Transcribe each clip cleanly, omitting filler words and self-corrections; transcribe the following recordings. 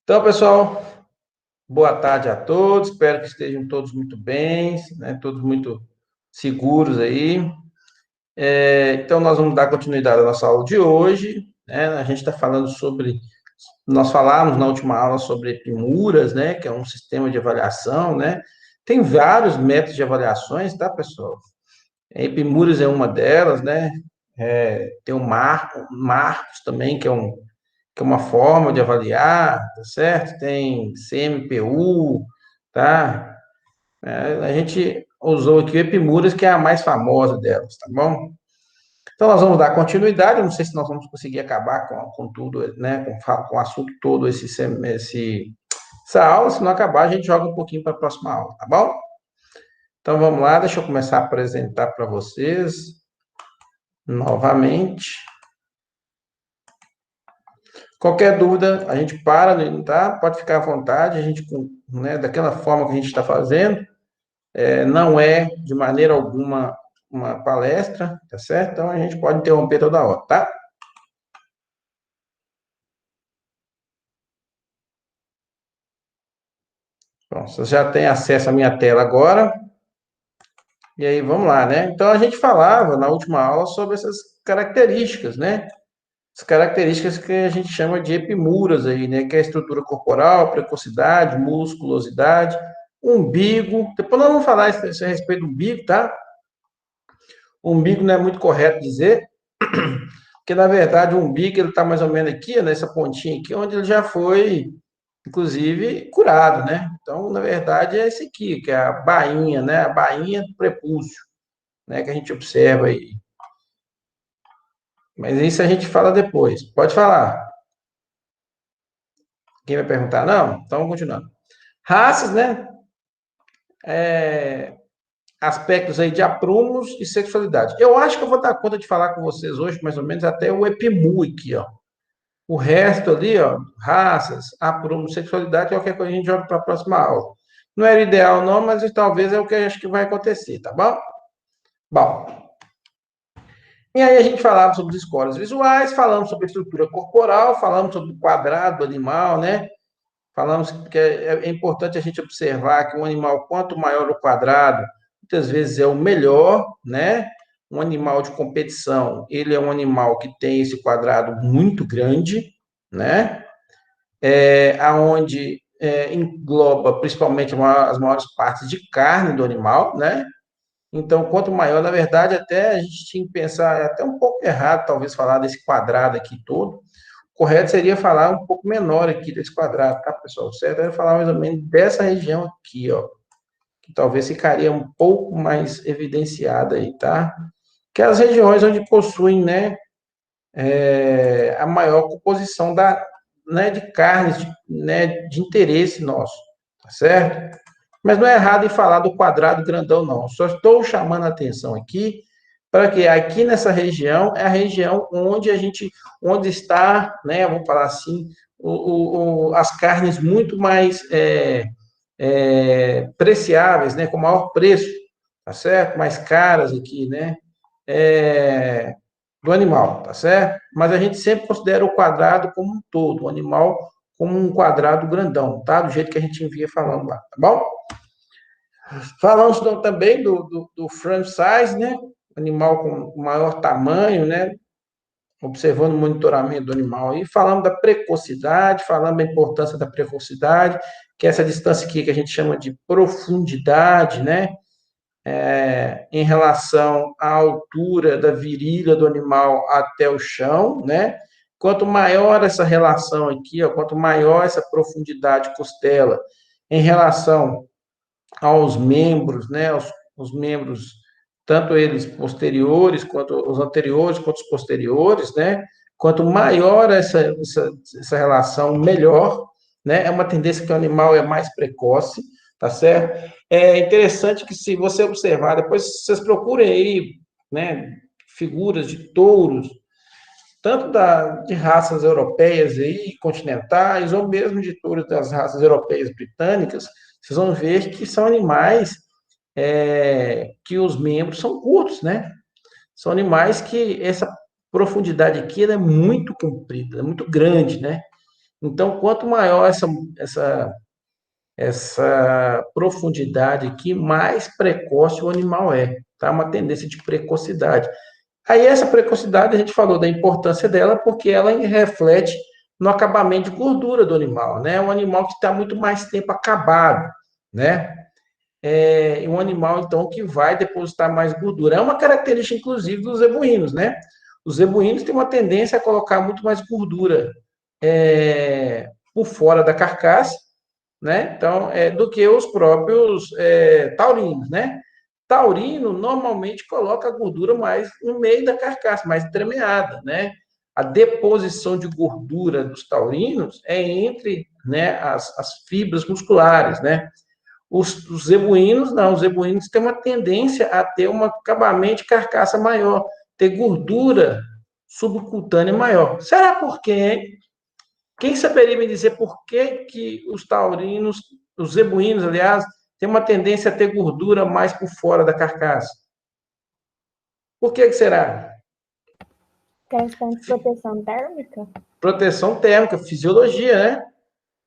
Então, pessoal, boa tarde a todos. Espero que estejam todos muito bem, né? Todos muito seguros aí. Então, nós vamos dar continuidade à nossa aula de hoje, né? A gente está falando sobre. Nós falamos na última aula sobre Epimuras, né? Que é um sistema de avaliação, né? Tem vários métodos de avaliações, tá, pessoal? Epimuras é uma delas, né? Tem o Marcos também, que é uma forma de avaliar, tá certo? Tem CMPU, tá? A gente usou aqui o Epimuras, que é a mais famosa delas, tá bom? Então, nós vamos dar continuidade, eu não sei se nós vamos conseguir acabar com tudo, né, com o assunto todo, essa aula, se não acabar, a gente joga um pouquinho para a próxima aula, tá bom? Então, vamos lá, deixa eu começar a apresentar para vocês novamente. Qualquer dúvida, a gente para, tá? Pode ficar à vontade, a gente, né, daquela forma que a gente está fazendo, não é de maneira alguma uma palestra, tá certo? Então a gente pode interromper toda hora, tá? Bom, você já tem acesso à minha tela agora, e aí vamos lá, né? Então a gente falava na última aula sobre essas características, né? As características que a gente chama de epimuras aí, né? Que é a estrutura corporal, precocidade, musculosidade, umbigo. Depois nós vamos falar a respeito do umbigo, tá? O umbigo não é muito correto dizer, porque na verdade o umbigo ele está mais ou menos aqui, nessa pontinha aqui, onde ele já foi, inclusive, curado, né? Então, na verdade, é esse aqui, que é a bainha, né? A bainha do prepúcio, né? Que a gente observa aí. Mas isso a gente fala depois. Pode falar. Quem vai perguntar? Não? Então, continuando. Raças, né? Aspectos aí de aprumos e sexualidade. Eu acho que eu vou dar conta de falar com vocês hoje, mais ou menos, até o epimu aqui, ó. O resto ali, ó, raças, aprumo, sexualidade, qualquer coisa a gente joga para a próxima aula. Não era ideal, não, mas talvez é o que eu acho que vai acontecer, tá bom? Bom, e aí a gente falava sobre os scores visuais, falamos sobre a estrutura corporal, falamos sobre o quadrado do animal, né? Falamos que é importante a gente observar que um animal, quanto maior o quadrado, muitas vezes é o melhor, né? Um animal de competição, ele é um animal que tem esse quadrado muito grande, né? Aonde engloba principalmente as maiores partes de carne do animal, né? Então, quanto maior, na verdade, até a gente tinha que pensar, é até um pouco errado, talvez, falar desse quadrado aqui todo. O correto seria falar um pouco menor aqui desse quadrado, tá, pessoal? O certo é falar mais ou menos dessa região aqui, ó, que talvez ficaria um pouco mais evidenciada aí, tá? Que é as regiões onde possuem, né, a maior composição né, de carnes, né, de interesse nosso, tá certo? Mas não é errado em falar do quadrado grandão, não. Só estou chamando a atenção aqui para que aqui nessa região é a região onde está, né, vamos falar assim, as carnes muito mais preciáveis, né, com maior preço, tá certo? Mais caras aqui, né? É, do animal, tá certo? Mas a gente sempre considera o quadrado como um todo, o animal como um quadrado grandão, tá? Do jeito que a gente envia falando lá, tá bom? Falamos também do frame size, né? Animal com maior tamanho, né? Observando o monitoramento do animal. E falamos da precocidade, falamos da importância da precocidade, que é essa distância aqui que a gente chama de profundidade, né? Em relação à altura da virilha do animal até o chão, né? Quanto maior essa relação aqui, ó, quanto maior essa profundidade costela em relação aos membros, né? Os membros, tanto eles posteriores, quanto os anteriores, quanto os posteriores, né? Quanto maior essa relação, melhor, né? É uma tendência que o animal é mais precoce, tá certo? É interessante que se você observar, depois vocês procurem aí, né? Figuras de touros, tanto de raças europeias aí, continentais, ou mesmo de touros das raças europeias britânicas, vocês vão ver que são animais que os membros são curtos, né? São animais que essa profundidade aqui é muito comprida, é muito grande, né? Então, quanto maior essa profundidade aqui, mais precoce o animal é, tá? Uma tendência de precocidade. Aí essa precocidade, a gente falou da importância dela, porque ela reflete no acabamento de gordura do animal, né? Um animal que está muito mais tempo acabado, né? Um animal, então, que vai depositar mais gordura. É uma característica, inclusive, dos zebuínos, né? Os zebuínos têm uma tendência a colocar muito mais gordura por fora da carcaça, né? Então, do que os próprios taurinos, né? Taurino normalmente coloca a gordura mais no meio da carcaça, mais entremeada, né? A deposição de gordura dos taurinos é entre, né, as fibras musculares, né? Os zebuínos, não, os zebuínos têm uma tendência a ter um acabamento de carcaça maior, ter gordura subcutânea maior. Será por quê? Quem saberia me dizer por que, que os taurinos, os zebuínos, aliás, têm uma tendência a ter gordura mais por fora da carcaça? Por que será? Questão de proteção térmica? Proteção térmica, fisiologia, né?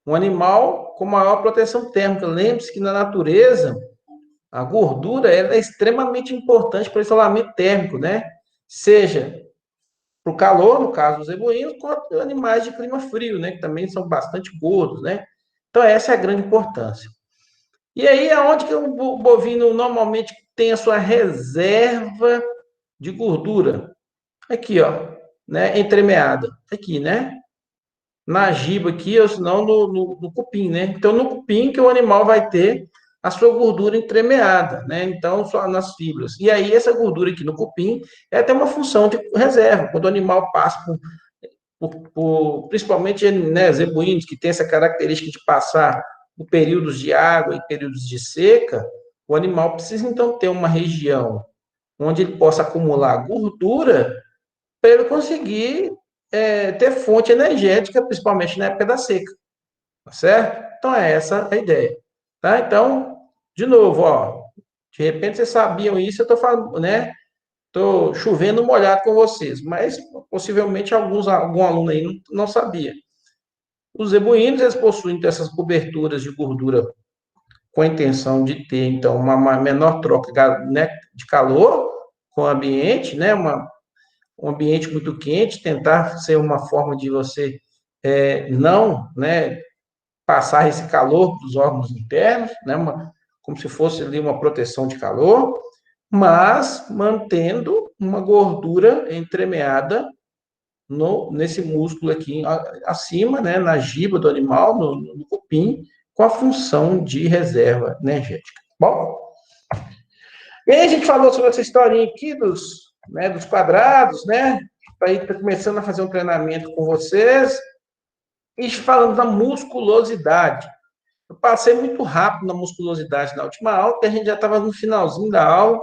Um animal com maior proteção térmica. Lembre-se que na natureza, a gordura ela é extremamente importante para o isolamento térmico, né? Seja para o calor, no caso dos zebuínos, quanto animais de clima frio, né? Que também são bastante gordos, né? Então, essa é a grande importância. E aí, aonde que o bovino normalmente tem a sua reserva de gordura? Aqui, ó, né? Entremeada. Aqui, né? Na giba aqui, ou senão no cupim, né? Então, no cupim que o animal vai ter a sua gordura entremeada, né? Então, só nas fibras. E aí, essa gordura aqui no cupim é até uma função de reserva. Quando o animal passa principalmente, né, zebuínos, que tem essa característica de passar por períodos de água e períodos de seca, o animal precisa, então, ter uma região onde ele possa acumular gordura para ele conseguir ter fonte energética, principalmente na época da seca, tá certo? Então, é essa a ideia, tá? Então, de novo, ó, de repente vocês sabiam isso, eu estou falando, né? Estou chovendo molhado com vocês, mas possivelmente algum aluno aí não sabia. Os zebuínos, eles possuem então, essas coberturas de gordura com a intenção de ter, então, uma menor troca, né, de calor com o ambiente, né, um ambiente muito quente, tentar ser uma forma de você não, né, passar esse calor para os órgãos internos, né, como se fosse ali uma proteção de calor, mas mantendo uma gordura entremeada nesse músculo aqui acima, né, na giba do animal, no cupim, com a função de reserva energética. Bom, e aí a gente falou sobre essa historinha aqui dos quadrados, né? Aí está começando a fazer um treinamento com vocês e falando da musculosidade. Eu passei muito rápido na musculosidade na última aula, porque a gente já estava no finalzinho da aula,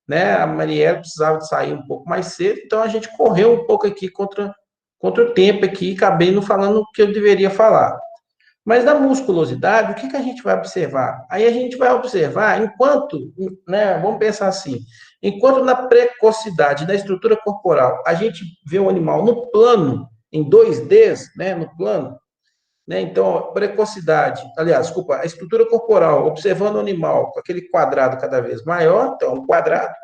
né? A Mariela precisava de sair um pouco mais cedo, então a gente correu um pouco aqui contra o tempo aqui, e acabei não falando o que eu deveria falar. Mas na musculosidade, o que a gente vai observar? Aí a gente vai observar, enquanto, né, vamos pensar assim, enquanto na precocidade da estrutura corporal, a gente vê o animal no plano, em 2Ds, né, no plano, né, então, precocidade, aliás, desculpa, a estrutura corporal, observando o animal com aquele quadrado cada vez maior, então, um quadrado,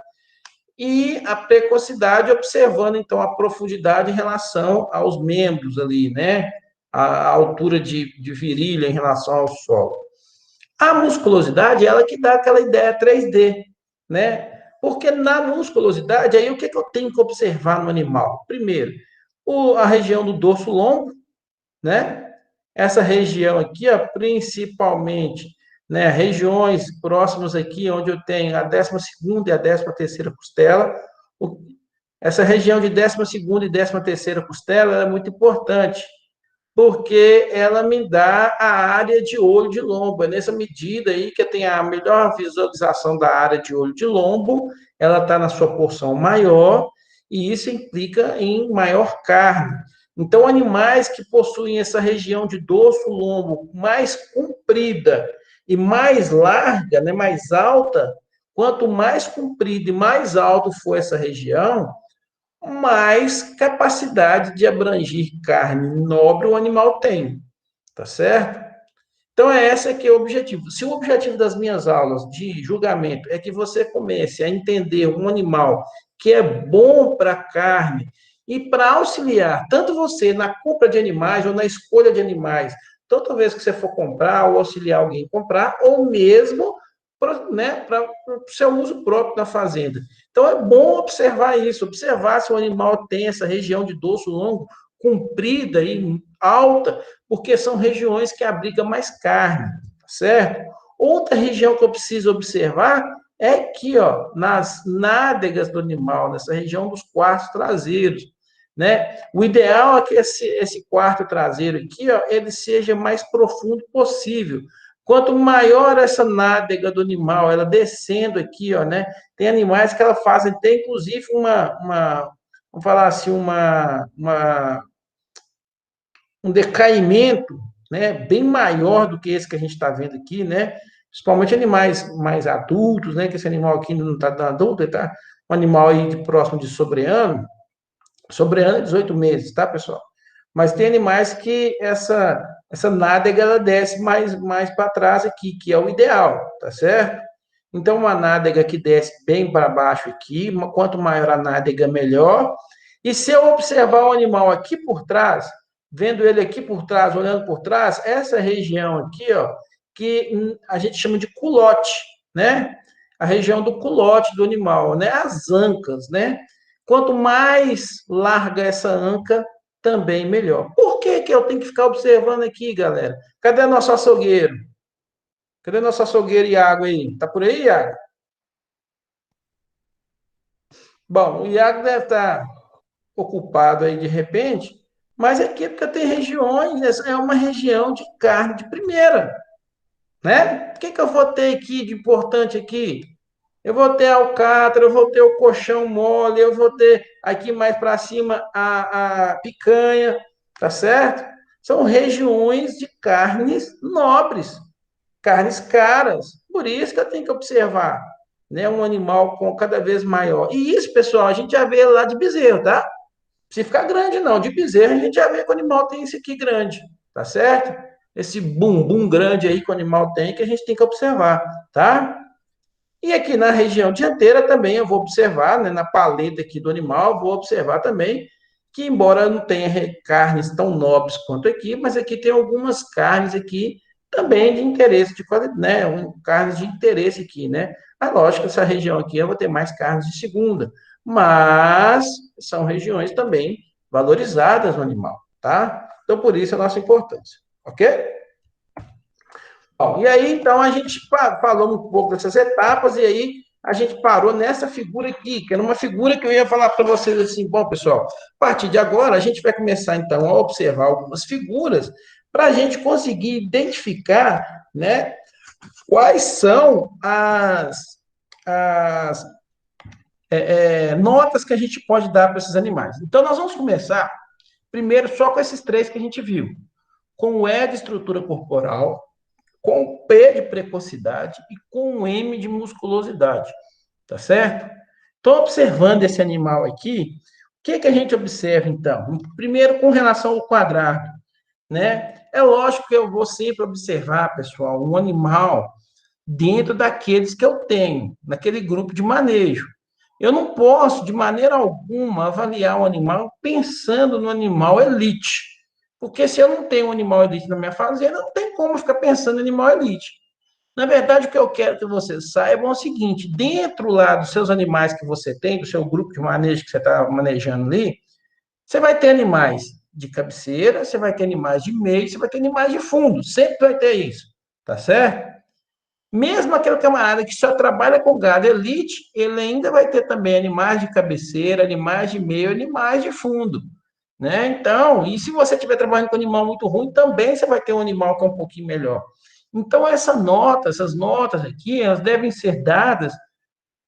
e a precocidade observando, então, a profundidade em relação aos membros ali, né? A altura de virilha em relação ao solo. A musculosidade, ela que dá aquela ideia 3D, né? Porque na musculosidade, aí o que eu tenho que observar no animal? Primeiro, a região do dorso longo, né? Essa região aqui, ó, principalmente, né, regiões próximas aqui, onde eu tenho a 12ª e a 13ª costela. Essa região de 12ª e 13ª costela é muito importante, porque ela me dá a área de olho de lombo. É nessa medida aí que eu tenho a melhor visualização da área de olho de lombo, ela está na sua porção maior, e isso implica em maior carne. Então, animais que possuem essa região de dorso lombo mais comprida e mais larga, né, mais alta, quanto mais comprida e mais alto for essa região, mais capacidade de abranger carne nobre o animal tem. tá certo? Então, esse aqui é o objetivo. Se o objetivo das minhas aulas de julgamento é que você comece a entender um animal que é bom para a carne e para auxiliar tanto você na compra de animais ou na escolha de animais, toda vez que você for comprar ou auxiliar alguém a comprar, ou mesmo para, né, para o seu uso próprio na fazenda. Então, é bom observar isso, observar se o animal tem essa região de dorso longo, comprida e alta, porque são regiões que abrigam mais carne, tá certo? Outra região que eu preciso observar é aqui, ó, nas nádegas do animal, nessa região dos quartos traseiros, né? O ideal é que esse quarto traseiro aqui, ó, ele seja mais profundo possível. Quanto maior essa nádega do animal, ela descendo aqui, ó, né? Tem animais que ela fazem, tem inclusive vamos falar assim, um decaimento, né, bem maior do que esse que a gente está vendo aqui, né? Principalmente animais mais adultos, né? Que esse animal aqui ainda não está adulto, ele está um animal aí de próximo de sobre ano é 18 meses, tá, pessoal? Mas tem animais que essa nádega ela desce mais para trás aqui, que é o ideal, tá certo? Então, uma nádega que desce bem para baixo aqui, quanto maior a nádega, melhor. E se eu observar o animal aqui por trás, vendo ele aqui por trás, olhando por trás, essa região aqui, ó, que a gente chama de culote, né? A região do culote do animal, né? As ancas, né? Quanto mais larga essa anca, também melhor. Por que que eu tenho que ficar observando aqui, galera? Cadê nosso açougueiro? Cadê nosso açougueiro Iago aí? Tá por aí, Iago? Bom, o Iago deve estar ocupado aí de repente, mas aqui é porque tem regiões, é uma região de carne de primeira, né? O que que eu vou ter aqui de importante aqui? Eu vou ter a alcatra, eu vou ter o colchão mole, eu vou ter aqui mais para cima a picanha, tá certo? São regiões de carnes nobres, carnes caras. Por isso que eu tenho que observar, né, um animal com cada vez maior. E isso, pessoal, a gente já vê lá de bezerro, tá? Não precisa ficar grande, não. De bezerro, a gente já vê que o animal tem esse aqui grande, tá certo? Esse bumbum grande aí que o animal tem, que a gente tem que observar, tá? E aqui na região dianteira também eu vou observar, né, na paleta aqui do animal, vou observar também que, embora não tenha carnes tão nobres quanto aqui, mas aqui tem algumas carnes aqui também de interesse, de qualidade, né, carnes de interesse aqui, né? Mas lógico, essa região aqui eu vou ter mais carnes de segunda, mas são regiões também valorizadas no animal, tá? Então, por isso a nossa importância, ok? Bom, e aí, então, a gente falou um pouco dessas etapas, e aí a gente parou nessa figura aqui, que era uma figura que eu ia falar para vocês assim, bom, pessoal, a partir de agora a gente vai começar, então, a observar algumas figuras para a gente conseguir identificar, né, quais são as notas que a gente pode dar para esses animais. Então, nós vamos começar, primeiro, só com esses três que a gente viu, com o E de estrutura corporal, com o P de precocidade e com o M de musculosidade, tá certo? Então, observando esse animal aqui, o que que a gente observa, então? Primeiro, com relação ao quadrado, né? É lógico que eu vou sempre observar, pessoal, um animal dentro daqueles que eu tenho, naquele grupo de manejo. Eu não posso, de maneira alguma, avaliar um animal pensando no animal elite. Porque se eu não tenho um animal elite na minha fazenda, não tem como ficar pensando em animal elite. Na verdade, o que eu quero que vocês saibam é o seguinte: dentro lá dos seus animais que você tem, do seu grupo de manejo que você está manejando ali, você vai ter animais de cabeceira, você vai ter animais de meio, você vai ter animais de fundo. Sempre vai ter isso. Tá certo? Mesmo aquele camarada que só trabalha com gado elite, ele ainda vai ter também animais de cabeceira, animais de meio, animais de fundo, né? Então, e se você estiver trabalhando com animal muito ruim, também você vai ter um animal que é um pouquinho melhor. Então, essas notas aqui, elas devem ser dadas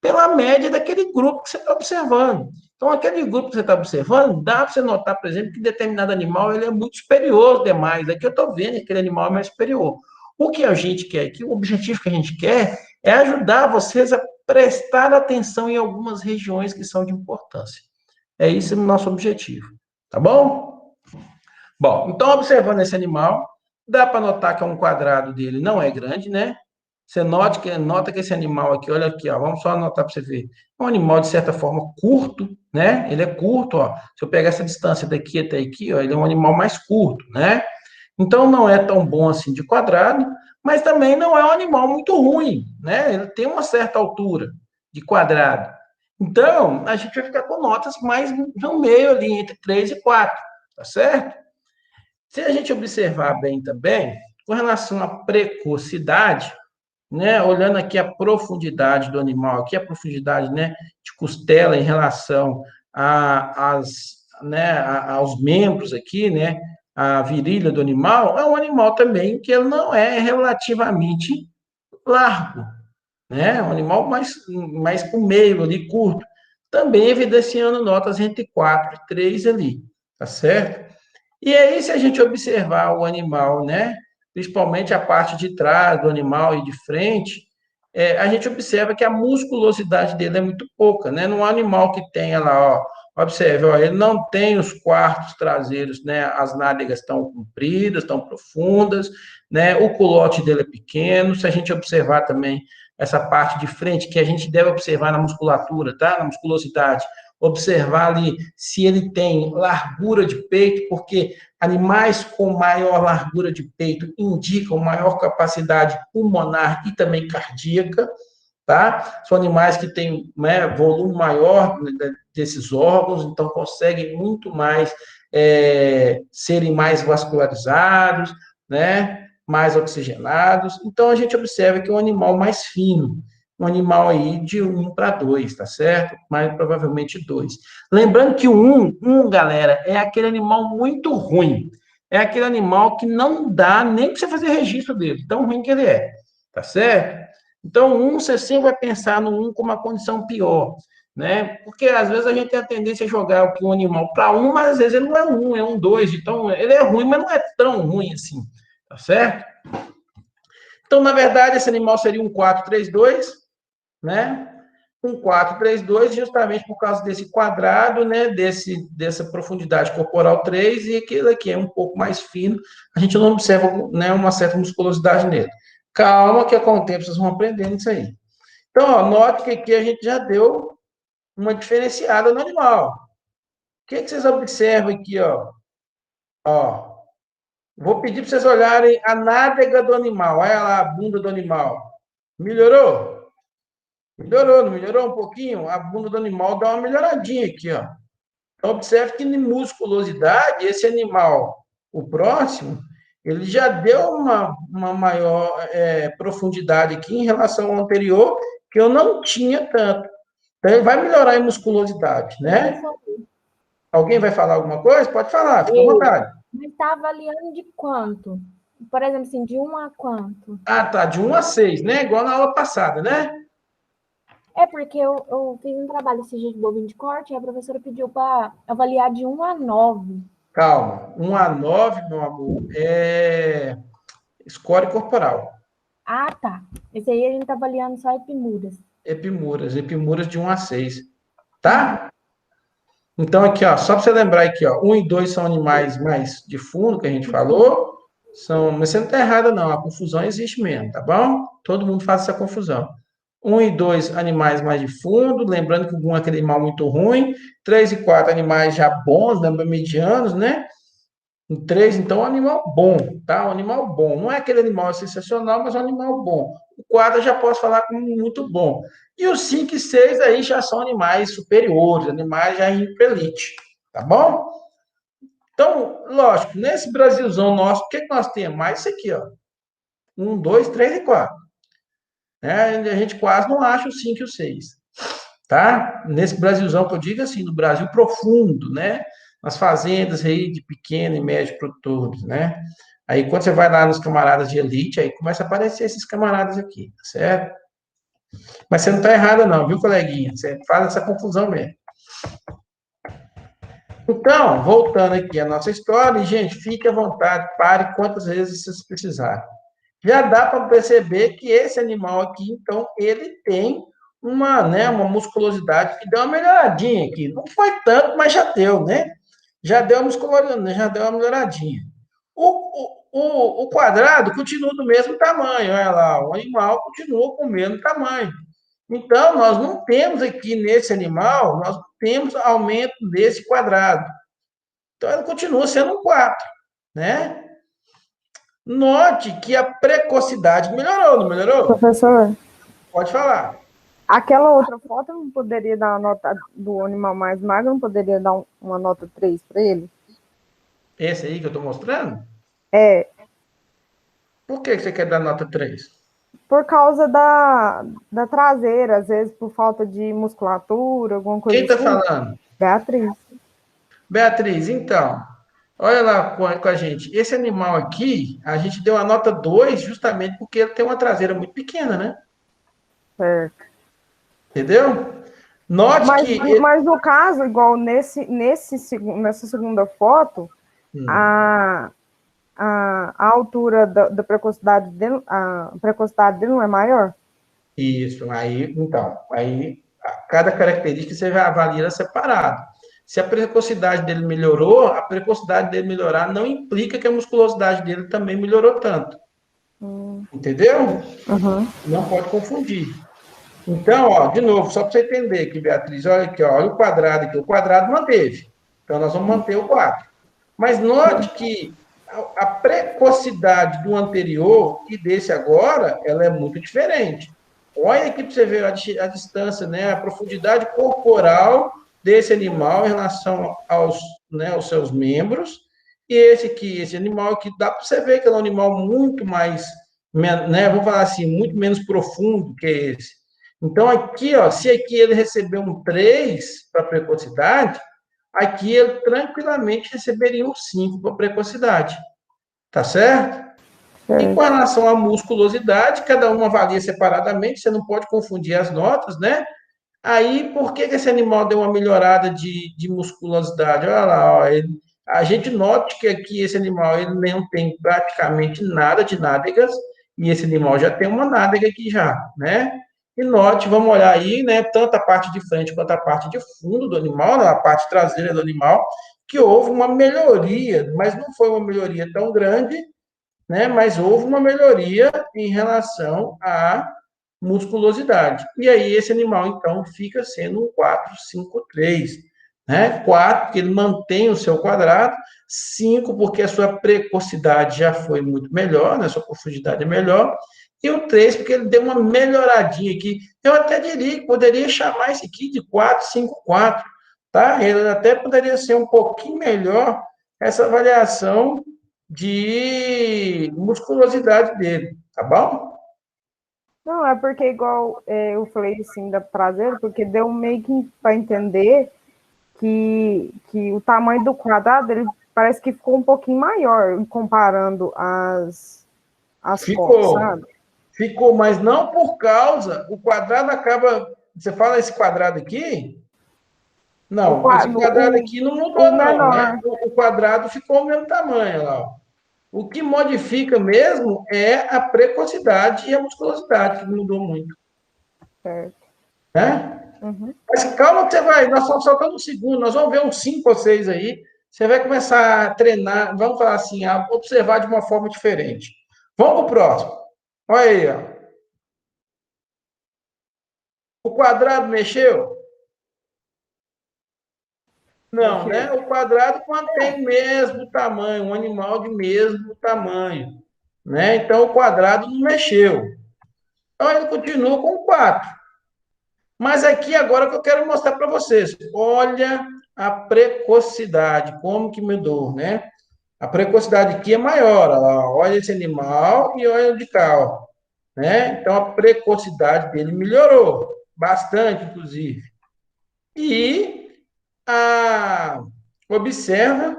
pela média daquele grupo que você está observando. Então, aquele grupo que você está observando, dá para você notar, por exemplo, que determinado animal ele é muito superior aos demais. Aqui eu estou vendo que aquele animal é mais superior. O que a gente quer aqui, o objetivo que a gente quer é ajudar vocês a prestar atenção em algumas regiões que são de importância. É isso o nosso objetivo. Tá bom? Bom, então, observando esse animal, Dá para notar que é um quadrado dele, não é grande, né? Você nota que esse animal aqui, olha aqui, ó, vamos só anotar para você ver. É um animal, de certa forma, curto, né? Ele é curto, ó. Se eu pegar essa distância daqui até aqui, ó, ele é um animal mais curto, né? Então, não é tão bom assim de quadrado, mas também não é um animal muito ruim, né? Ele tem uma certa altura de quadrado. Então, a gente vai ficar com notas mais no meio ali, entre 3 e 4, tá certo? Se a gente observar bem também, com relação à precocidade, né, olhando aqui a profundidade do animal, aqui a profundidade, né, de costela em relação aos membros aqui, né, a virilha do animal, é um animal também que ele não é relativamente largo, né, um animal mais com meio ali, curto, também evidenciando notas entre 4 e 3 ali, tá certo? E aí, se a gente observar o animal, né, principalmente a parte de trás do animal e de frente, a gente observa que a musculosidade dele é muito pouca, né? Não é um animal que tenha lá, ó, observe, ó, ele não tem os quartos traseiros, né? As nádegas estão compridas, estão profundas, né? O culote dele é pequeno. Se a gente observar também essa parte de frente, que a gente deve observar na musculatura, tá? Na musculosidade, observar ali se ele tem largura de peito, porque animais com maior largura de peito indicam maior capacidade pulmonar e também cardíaca, tá? São animais que têm, né, volume maior desses órgãos, então conseguem muito mais serem mais vascularizados, né? Mais oxigenados. Então a gente observa que é um animal mais fino, um animal aí de 1 para 2, tá certo? Mais provavelmente 2. Lembrando que o 1, galera, é aquele animal muito ruim. É aquele animal que não dá nem para você fazer registro dele, tão ruim que ele é, tá certo? Então, você sempre vai pensar no 1 como uma condição pior, né? Porque às vezes a gente tem a tendência a jogar um animal para 1, mas às vezes ele não é 1, é um 2. Então, ele é ruim, mas não é tão ruim assim, tá certo? Então, na verdade, esse animal seria um 4-3-2, né? Um 4-3-2, justamente por causa desse quadrado, né? Dessa profundidade corporal 3, e aquele aqui é um pouco mais fino. A gente não observa, né, uma certa musculosidade nele. Calma, que com o tempo vocês vão aprendendo isso aí. Então, ó, note que aqui a gente já deu uma diferenciada no animal. O que vocês observam aqui, ó? Ó, vou pedir para vocês olharem a nádega do animal. Olha lá a bunda do animal. Melhorou? Melhorou, não melhorou um pouquinho? A bunda do animal dá uma melhoradinha aqui, ó. Então, observe que em musculosidade, esse animal, o próximo, ele já deu uma maior profundidade aqui em relação ao anterior, que eu não tinha tanto. Então, ele vai melhorar em musculosidade, né? Alguém vai falar alguma coisa? Pode falar, fica à vontade. Mas está avaliando de quanto? Por exemplo, assim, de 1 a quanto? Ah, tá, de 1 a 6, né? Igual na aula passada, né? É porque eu fiz um trabalho esse dia de bovino de corte e a professora pediu para avaliar de 1 a 9. Calma, 1 a 9, meu amor, é score corporal. Ah, tá. Esse aí a gente tá avaliando só epimuras. Epimuras de 1 a 6, tá? Então, aqui, ó, só para você lembrar aqui, ó, 1 e 2 são animais mais de fundo, que a gente falou, mas você não está errado, não, a confusão existe mesmo, tá bom? Todo mundo faz essa confusão. 1 e 2, animais mais de fundo, lembrando que o 1 é aquele animal muito ruim, 3 e 4, animais já bons, né, medianos, né? Um 3, então, é um animal bom, tá? Um animal bom. Não é aquele animal sensacional, mas é um animal bom. O 4 eu já posso falar como muito bom. E os 5 e 6 aí já são animais superiores, animais já em elite, tá bom? Então, lógico, nesse Brasilzão nosso, o que nós temos? Mais isso aqui, ó. 1, 2, 3 e 4. Né? A gente quase não acha o 5 e o 6. Tá? Nesse Brasilzão que eu digo assim, no Brasil profundo, né? Nas fazendas aí de pequeno e médio produtores, né? Aí quando você vai lá nos camaradas de elite, aí começa a aparecer esses camaradas aqui, tá certo? Mas você não está errada não, viu, coleguinha? Você faz essa confusão mesmo. Então, voltando aqui à nossa história, e, gente, fique à vontade, pare quantas vezes vocês precisarem. Já dá para perceber que esse animal aqui, então, ele tem uma musculosidade que deu uma melhoradinha aqui. Não foi tanto, mas já deu, né? Já deu uma musculosidade, já deu uma melhoradinha. O quadrado continua do mesmo tamanho, olha lá, o animal continua com o mesmo tamanho. Então, nós não temos aqui nesse animal, nós não temos aumento desse quadrado. Então, ele continua sendo um 4, né? Note que a precocidade melhorou, não melhorou? Professor, Pode falar. aquela outra foto não poderia dar uma nota do animal mais magro, não poderia dar uma nota 3 para ele? Esse aí que eu estou mostrando? É, Por que você quer dar nota 3? por causa da traseira, às vezes por falta de musculatura, alguma Quem coisa está assim. falando? Beatriz. Beatriz, então, olha lá com a gente. Esse animal aqui, a gente deu a nota 2 justamente porque ele tem uma traseira muito pequena, né? Certo. Entendeu? Note Mas, que. Ele... mas no caso, igual nessa segunda foto, Hum, a, a altura da precocidade dele, a precocidade dele não é maior? isso, aí, então, aí cada característica você vai avaliar separado. Se a precocidade dele melhorou, a precocidade dele melhorar não implica que a musculosidade dele também melhorou tanto. Entendeu? Uhum. Não pode confundir. Então, ó, de novo, só para você entender aqui, Beatriz, olha aqui, ó, olha o quadrado aqui. O quadrado manteve. Então, nós vamos manter o 4. Mas note que a precocidade do anterior e desse agora, ela é muito diferente. Olha aqui para você ver a distância, né, a profundidade corporal desse animal em relação aos seus membros. E esse aqui, esse animal aqui, dá para você ver que ele é um animal muito mais, né, vamos falar assim, muito menos profundo que esse. Então, aqui, ó, se aqui ele recebeu um 3 para precocidade, aqui ele tranquilamente receberia um 5 para precocidade. Tá certo? E com Certo. relação à musculosidade, cada um avalia separadamente, você não pode confundir as notas, né? Aí, por que esse animal deu uma melhorada de musculosidade? Olha lá, ó, a gente nota que aqui esse animal ele não tem praticamente nada de nádegas, e esse animal já tem uma nádega aqui já, né? E note, vamos olhar aí, né, tanto a parte de frente quanto a parte de fundo do animal, né, a parte traseira do animal, que houve uma melhoria, mas não foi uma melhoria tão grande, né? Mas houve uma melhoria em relação à musculosidade. E aí esse animal, então, fica sendo um 4-5-3, né? 4, porque ele mantém o seu quadrado, 5, porque a sua precocidade já foi muito melhor, né? A sua profundidade é melhor, e o 3, porque ele deu uma melhoradinha aqui. Eu até diria que poderia chamar esse aqui de 4-5-4, tá? Ele até poderia ser um pouquinho melhor essa avaliação de musculosidade dele, tá bom? Não, é porque igual eu falei assim da traseira, porque deu meio que para entender que o tamanho do quadrado ele parece que ficou um pouquinho maior comparando as fotos, Ficou, sabe? ficou, mas não por causa, o quadrado acaba, você fala esse quadrado aqui? O, Não, esse quadro, quadrado aqui não o mudou não, né? menor, O quadrado ficou o mesmo tamanho lá, ó. O que modifica mesmo é a precocidade e a musculosidade, que mudou muito, certo? né? Uhum. Mas calma que você vai, nós estamos soltando um segundo, nós vamos ver uns 5 ou 6 aí. Você vai começar a treinar, vamos falar assim, a observar de uma forma diferente. Vamos para o próximo. Olha aí, ó. O quadrado mexeu? Não, Mexeu. né? O quadrado mantém o mesmo tamanho, um animal de mesmo tamanho, né? Então o quadrado não mexeu. Então ele continua com 4. Mas aqui agora que eu quero mostrar para vocês. Olha a precocidade, como que mudou, né? A precocidade aqui é maior. Olha esse animal e olha o de cá, ó, né? Então a precocidade dele melhorou bastante, inclusive. E a, observa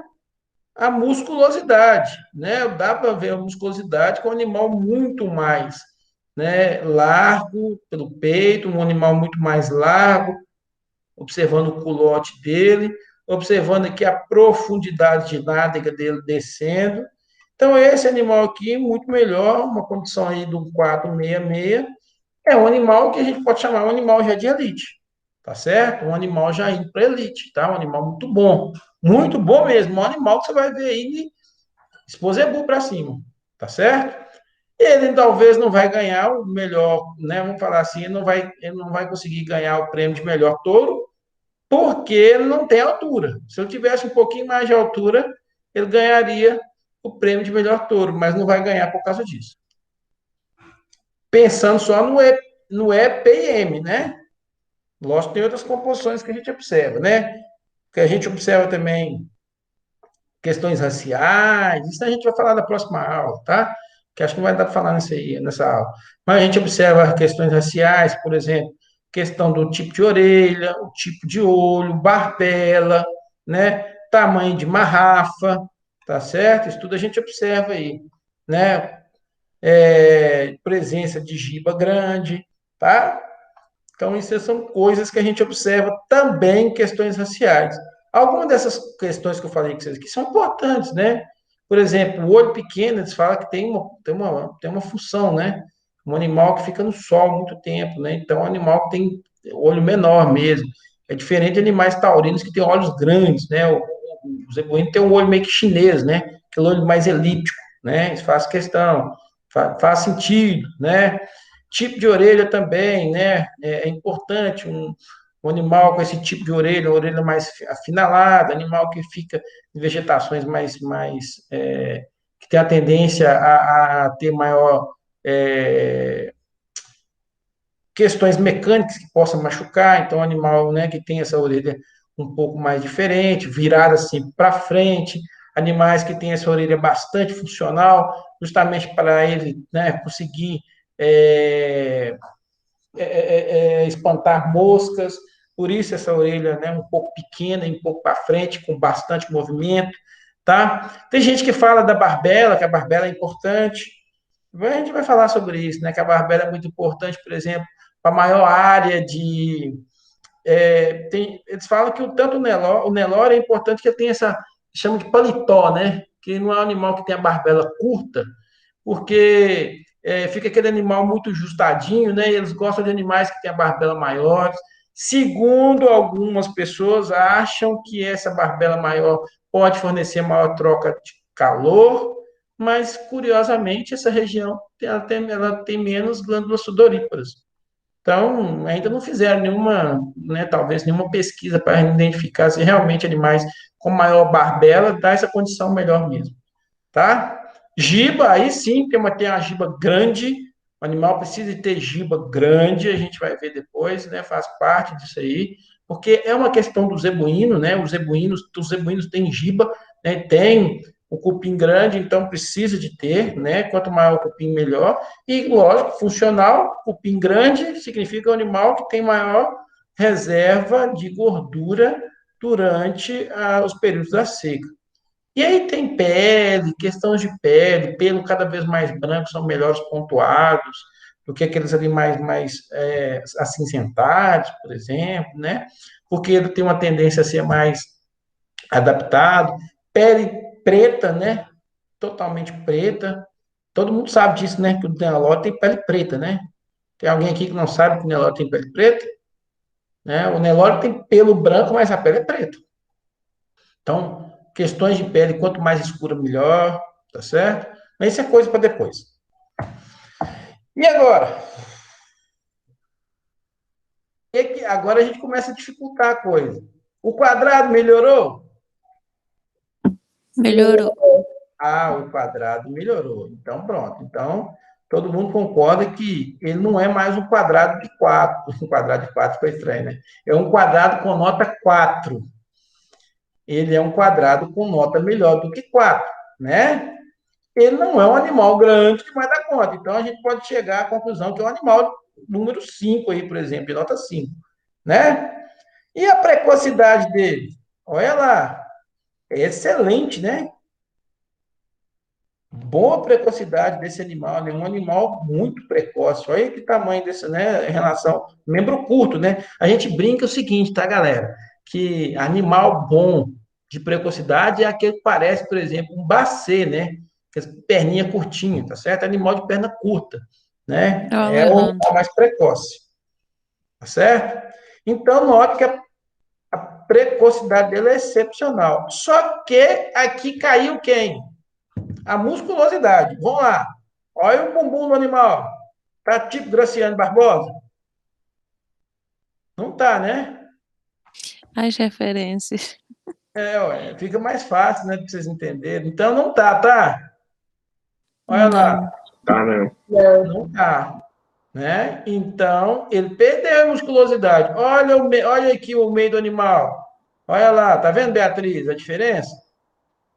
a musculosidade, né? Dá para ver a musculosidade com um animal muito mais, né, largo pelo peito, um animal muito mais largo, observando o culote dele, observando aqui a profundidade de nádega dele descendo. Então, esse animal aqui, muito melhor, uma condição aí do 466, é um animal que a gente pode chamar um animal já de elite, tá certo? Um animal já indo para elite, tá? Um animal muito bom mesmo, um animal que você vai ver aí Zebu para cima, tá certo? Ele talvez não vai ganhar o melhor, né? Vamos falar assim, ele não vai conseguir ganhar o prêmio de melhor touro, porque ele não tem altura. Se ele tivesse um pouquinho mais de altura, ele ganharia o prêmio de melhor touro, mas não vai ganhar por causa disso. Pensando só no EPM, né? Lógico que tem outras composições que a gente observa, né? Que a gente observa também questões raciais, isso a gente vai falar na próxima aula, tá? Que acho que não vai dar para falar nessa aula. Mas a gente observa questões raciais, por exemplo, questão do tipo de orelha, o tipo de olho, barbela, né? Tamanho de marrafa, tá certo? Isso tudo a gente observa aí, né? Presença de giba grande, tá? Então, isso são coisas que a gente observa também em questões raciais. Algumas dessas questões que eu falei com vocês aqui são importantes, né? Por exemplo, o olho pequeno, eles falam que tem uma função, né? Um animal que fica no sol muito tempo, né? Então, é um animal que tem olho menor mesmo. É diferente de animais taurinos que têm olhos grandes, né? O zebuíno tem um olho meio que chinês, né? Aquele olho mais elíptico, né? Isso faz questão, faz sentido, né? Tipo de orelha também, né? É importante um animal com esse tipo de orelha mais afinalada, animal que fica em vegetações que tem a tendência a ter maior questões mecânicas que possam machucar, então animal, né, que tem essa orelha um pouco mais diferente, virada assim para frente, animais que têm essa orelha bastante funcional, justamente para ele, né, conseguir é, espantar moscas, por isso essa orelha, né, um pouco pequena e um pouco para frente, com bastante movimento, tá? Tem gente que fala da barbela, que a barbela é importante. A gente vai falar sobre isso, né? Que a barbela é muito importante, por exemplo, para maior área de. Eles falam que tanto o Nelore é importante que ele tem essa. Chama de paletó, né? Que não é um animal que tem a barbela curta, porque fica aquele animal muito ajustadinho, né? E eles gostam de animais que têm a barbela maior. Segundo algumas pessoas, acham que essa barbela maior pode fornecer maior troca de calor, mas curiosamente essa região ela tem menos glândulas sudoríparas. Então, ainda não fizeram nenhuma, né, talvez nenhuma pesquisa para identificar se realmente animais com maior barbela dá essa condição melhor mesmo, tá? Giba, aí sim, tem uma giba grande, o animal precisa de ter giba grande, a gente vai ver depois, né? Faz parte disso aí, porque é uma questão do zebuíno, né? Os zebuínos têm giba, né? Tem o cupim grande, então precisa de ter, né? Quanto maior o cupim, melhor. E, lógico, funcional, cupim grande significa um animal que tem maior reserva de gordura durante os períodos da seca. E aí tem pele, questões de pele, pelo cada vez mais branco, são melhores pontuados do que aqueles ali mais acinzentados, por exemplo, né? Porque ele tem uma tendência a ser mais adaptado. Pele preta, né? Totalmente preta. Todo mundo sabe disso, né? Que o Nelore tem pele preta, né? Tem alguém aqui que não sabe que o Nelore tem pele preta? Né? O Nelore tem pelo branco, mas a pele é preta. Então, questões de pele, quanto mais escura, melhor, tá certo? Mas isso é coisa para depois. E agora? Agora a gente começa a dificultar a coisa. O quadrado melhorou? Melhorou. Ah, o quadrado melhorou. Então, pronto. Então, todo mundo concorda que ele não é mais um quadrado de 4. Um quadrado de 4 foi estranho, né? É um quadrado com nota 4. Ele é um quadrado com nota melhor do que 4, né? Ele não é um animal grande que vai dar conta. Então, a gente pode chegar à conclusão que é um animal número 5 aí, por exemplo, de nota 5, né? E a precocidade dele? Olha lá, é excelente, né? Boa precocidade desse animal, é um animal muito precoce. Olha que tamanho desse, né, em relação, membro curto, né? A gente brinca o seguinte, tá, galera? Que animal bom de precocidade é aquele que parece, por exemplo, um bacê, né? Que perninha curtinha, tá certo? Animal de perna curta, né? Ó, É o errando. animal mais precoce, tá certo? Então, note que a precocidade dele é excepcional. Só que aqui caiu quem? A musculosidade. Vamos lá. Olha o bumbum do animal. Tá tipo Graciane Barbosa? Não tá, né? As referências. Ué, fica mais fácil, né, para vocês entenderem. Então, não tá, tá? Olha lá. Não. Tá, né? Não tá. Né? Então, ele perdeu a musculosidade. Olha aqui o meio do animal. Olha lá, tá vendo, Beatriz, a diferença?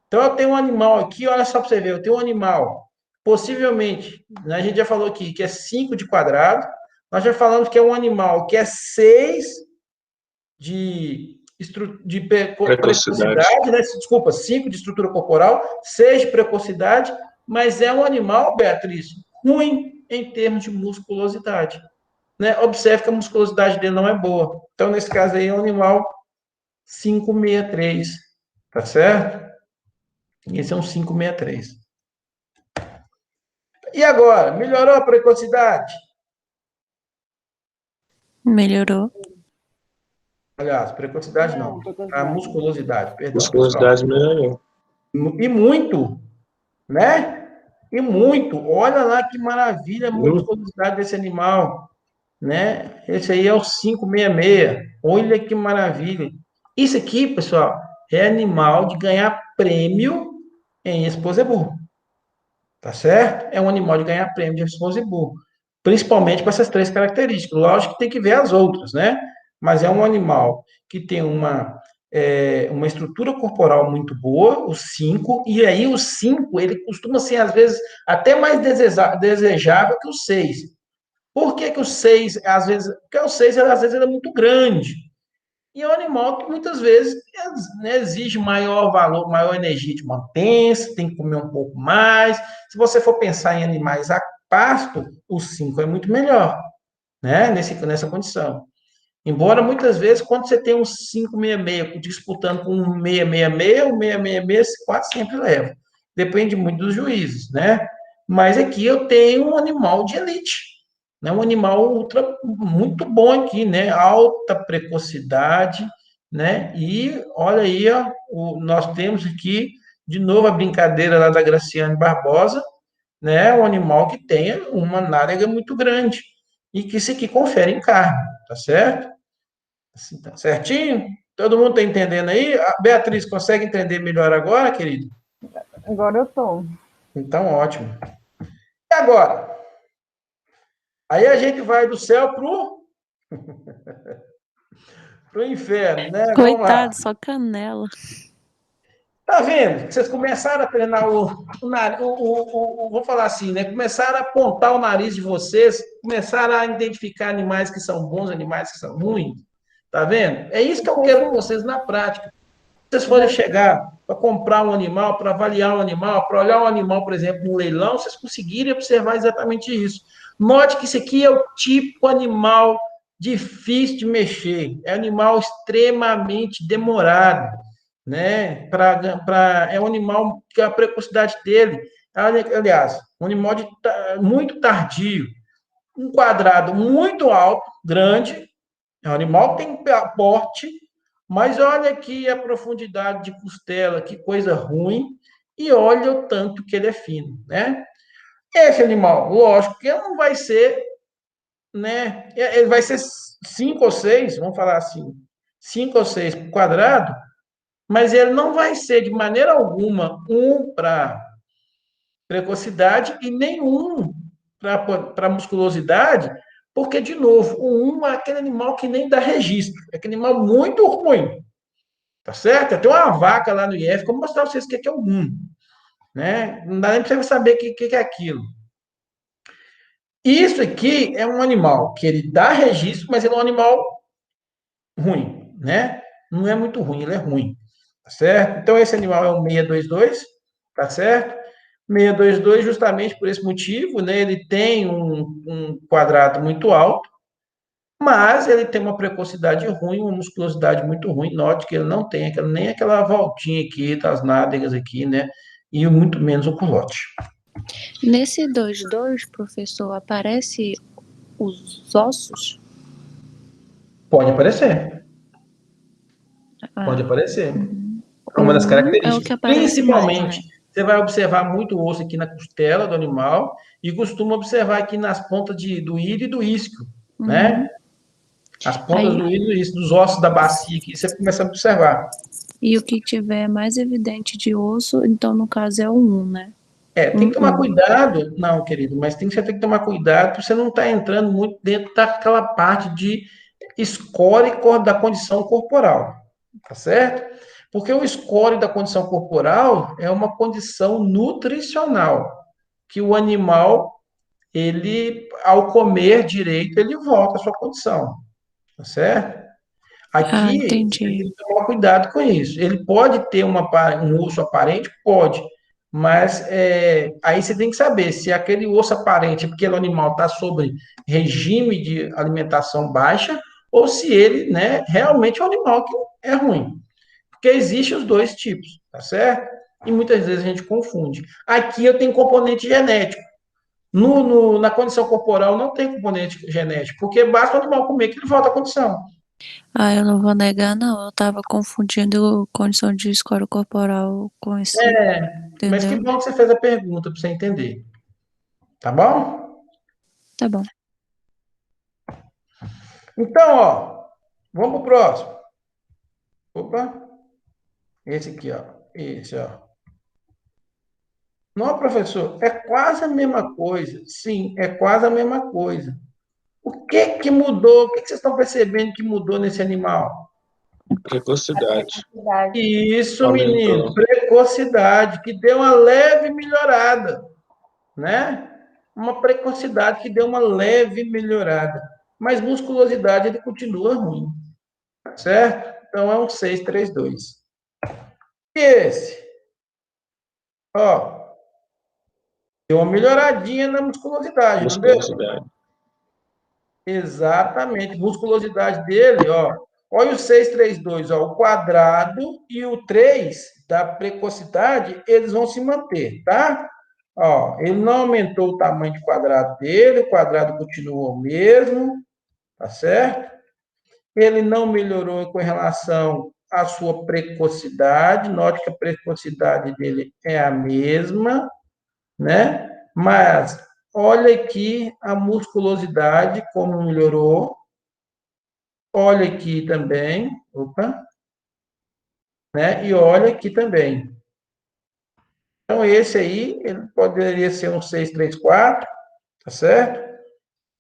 Então, eu tenho um animal aqui, olha só para você ver, eu tenho um animal, possivelmente, né, a gente já falou aqui que é 5 de quadrado, nós já falamos que é um animal que é 6 de precocidade, né? Desculpa, 5 de estrutura corporal, 6 de precocidade, mas é um animal, Beatriz, ruim em termos de musculosidade. Né? Observe que a musculosidade dele não é boa. Então, nesse caso aí, é um animal 563, tá certo? Esse é um 563. E agora, melhorou a precocidade? Melhorou. Aliás, precocidade não. A musculosidade, perdão. Musculosidade melhorou. E muito, né? E muito. Olha lá que maravilha a musculosidade desse animal, né? Esse aí é o 566. Olha que maravilha. Isso aqui, pessoal, é animal de ganhar prêmio em Exposebur. Tá certo? É um animal de ganhar prêmio de Exposebur. Principalmente com essas 3 características. Lógico que tem que ver as outras, né? Mas é um animal que tem uma estrutura corporal muito boa, o 5, e aí o 5, ele costuma ser, às vezes, até mais desejável que o 6. Por que o 6, às vezes, porque o 6, às vezes, ele é muito grande. E é um animal que muitas vezes, né, exige maior valor, maior energia de mantença, tem que comer um pouco mais. Se você for pensar em animais a pasto, o 5 é muito melhor, né, nessa condição. Embora muitas vezes, quando você tem um 566 disputando com um 666, o 666 quase sempre leva. Depende muito dos juízes, né? Mas aqui eu tenho um animal de elite, né? Um animal muito bom aqui, né? Alta precocidade, né? E olha aí, ó, nós temos aqui de novo a brincadeira lá da Graciane Barbosa, né? Um animal que tenha uma nádega muito grande e que isso aqui confere em carne, tá certo? Assim, tá certinho? Todo mundo está entendendo aí? A Beatriz, consegue entender melhor agora, querido? Agora eu tô. Então, ótimo. E agora? Aí a gente vai do céu pro inferno, né? Coitado, só canela. Tá vendo? Vocês começaram a treinar vou falar assim, né? Começaram a apontar o nariz de vocês, começaram a identificar animais que são bons, animais que são ruins. Tá vendo? É isso que eu quero com vocês na prática. Se vocês forem chegar para comprar um animal, para avaliar um animal, para olhar um animal, por exemplo, no leilão, vocês conseguirem observar exatamente isso. Note que isso aqui é o tipo animal difícil de mexer, é um animal extremamente demorado, né? É um animal que a precocidade dele, aliás, um animal muito tardio, um quadrado muito alto, grande, é um animal que tem porte, mas olha aqui a profundidade de costela, que coisa ruim, e olha o tanto que ele é fino, né? Esse animal, lógico que ele não vai ser, né? Ele vai ser 5 ou 6, vamos falar assim, 5 ou 6 quadrado, mas ele não vai ser de maneira alguma um para precocidade e nenhum para musculosidade, porque, de novo, o 1 é aquele animal que nem dá registro, é aquele animal muito ruim, tá certo? Tem uma vaca lá no IF, como mostrar para vocês o que é o 1, né? Não dá nem para você saber o que é aquilo. Isso aqui é um animal que ele dá registro, mas ele é um animal ruim, né? Não é muito ruim, ele é ruim, tá certo? Então, esse animal é um 622, tá certo? 622, justamente por esse motivo, né? Ele tem um quadrado muito alto, mas ele tem uma precocidade ruim, uma musculosidade muito ruim. Note que ele não tem nem aquela voltinha aqui das nádegas aqui, né? E muito menos o culote. Nesse 2.2, professor, aparece os ossos? Pode aparecer. Pode aparecer. É uma das características. É o que aparece Principalmente, mais, né? Você vai observar muito osso aqui na costela do animal e costuma observar aqui nas pontas do ilho e do isquio, né? As pontas Aí, do ilho e do isquio, dos ossos da bacia aqui, você começa a observar. e o que tiver mais evidente de osso, então no caso é o 1, né? Tem que tomar 1. cuidado, não, querido, mas você tem que tomar cuidado para você não estar entrando muito dentro daquela parte de score da condição corporal, tá certo? Porque o score da condição corporal é uma condição nutricional, que o animal, ele, ao comer direito, ele volta à sua condição, tá certo? Ah, Aqui, você tem entendi. que tomar cuidado com isso. Ele pode ter um osso aparente? Pode. Mas aí você tem que saber se aquele osso aparente é porque o animal está sob regime de alimentação baixa ou se ele, né, realmente é um animal que é ruim. Porque existem os dois tipos, tá certo? E muitas vezes a gente confunde. Aqui eu tenho componente genético. Na condição corporal não tem componente genético, porque basta o animal comer que ele volta à condição. Ah, eu não vou negar, não. Eu tava confundindo condição de score corporal com esse, Mas que entendeu? bom que você fez a pergunta para você entender. Tá bom? Tá bom. Então, ó, vamos pro próximo. Opa, esse aqui, ó. Esse, ó. Não, professor, é quase a mesma coisa. Sim, é quase a mesma coisa. O que que mudou? O que que vocês estão percebendo que mudou nesse animal? Precocidade. Isso, menino, Aumentou. precocidade, que deu uma leve melhorada, né? Uma precocidade que deu uma leve melhorada. Mas musculosidade ele continua ruim, certo? Então é um 632. E esse? Ó, deu uma melhoradinha na musculosidade, não deu? Musculosidade. Exatamente. Musculosidade dele, ó. Olha o 632, ó. O quadrado e o 3 da precocidade, eles vão se manter, tá? Ó, ele não aumentou o tamanho de quadrado dele, o quadrado continuou o mesmo, tá certo? Ele não melhorou com relação à sua precocidade, note que a precocidade dele é a mesma, né? Mas olha aqui a musculosidade, como melhorou. Olha aqui também, opa, né? E olha aqui também. Então, esse aí, ele poderia ser um 634, tá certo?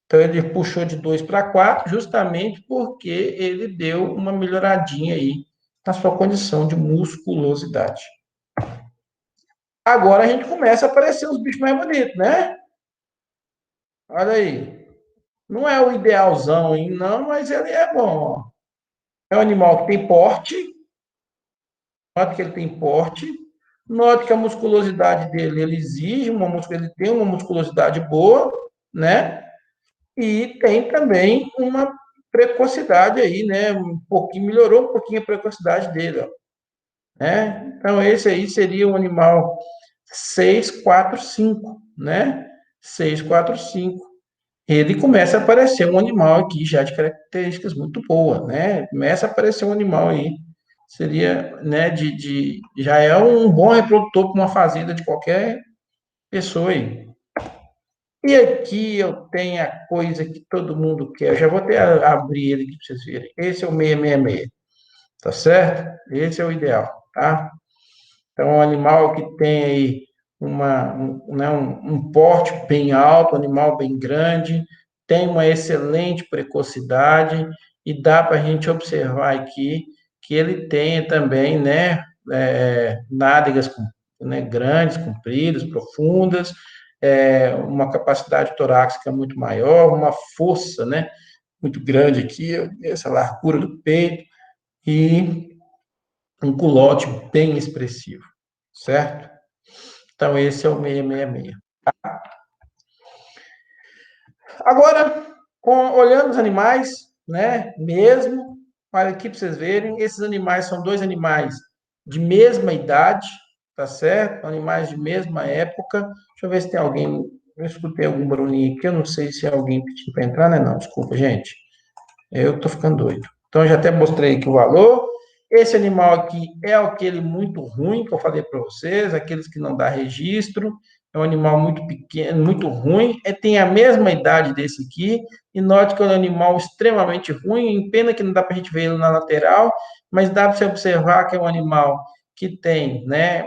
Então, ele puxou de 2 para 4, justamente porque ele deu uma melhoradinha aí na sua condição de musculosidade. Agora a gente começa a aparecer os bichos mais bonitos, né? Olha aí. Não é o idealzão, hein? Não, mas ele é bom. É um animal que tem porte. Note que ele tem porte. Note que a musculosidade dele, ele exige ele tem uma musculosidade boa, né? E tem também uma precocidade aí, né? Um pouquinho, melhorou um pouquinho a precocidade dele, ó, né? Então, esse aí seria um animal 645, né? 645. Ele começa a aparecer um animal aqui já de características muito boas, né? Começa a aparecer um animal aí, seria, né, já é um bom reprodutor para uma fazenda de qualquer pessoa aí. E aqui eu tenho a coisa que todo mundo quer. Eu já vou até abrir ele aqui para vocês verem. Esse é o 666, tá certo? Esse é o ideal, tá? Então, é um animal que tem aí né, um porte bem alto, um animal bem grande, tem uma excelente precocidade e dá para a gente observar aqui que ele tem também, né, nádegas né, grandes, compridas, profundas, uma capacidade torácica muito maior, uma força, né, muito grande aqui, essa largura do peito e um culote bem expressivo, certo? Então, esse é o 666. Agora, olhando os animais, né, mesmo, olha aqui para vocês verem, esses animais são dois animais de mesma idade, tá certo? Animais de mesma época. Deixa eu ver se tem alguém, eu escutei algum barulhinho aqui, eu não sei se é alguém pedindo para entrar, né? Não, desculpa, gente. Eu tô ficando doido. Então, eu já até mostrei aqui o valor. Esse animal aqui é aquele muito ruim que eu falei para vocês, aqueles que não dá registro. É um animal muito pequeno, muito ruim. Tem a mesma idade desse aqui. E note que é um animal extremamente ruim. Pena que não dá para a gente ver ele na lateral, mas dá para você observar que é um animal que tem, né,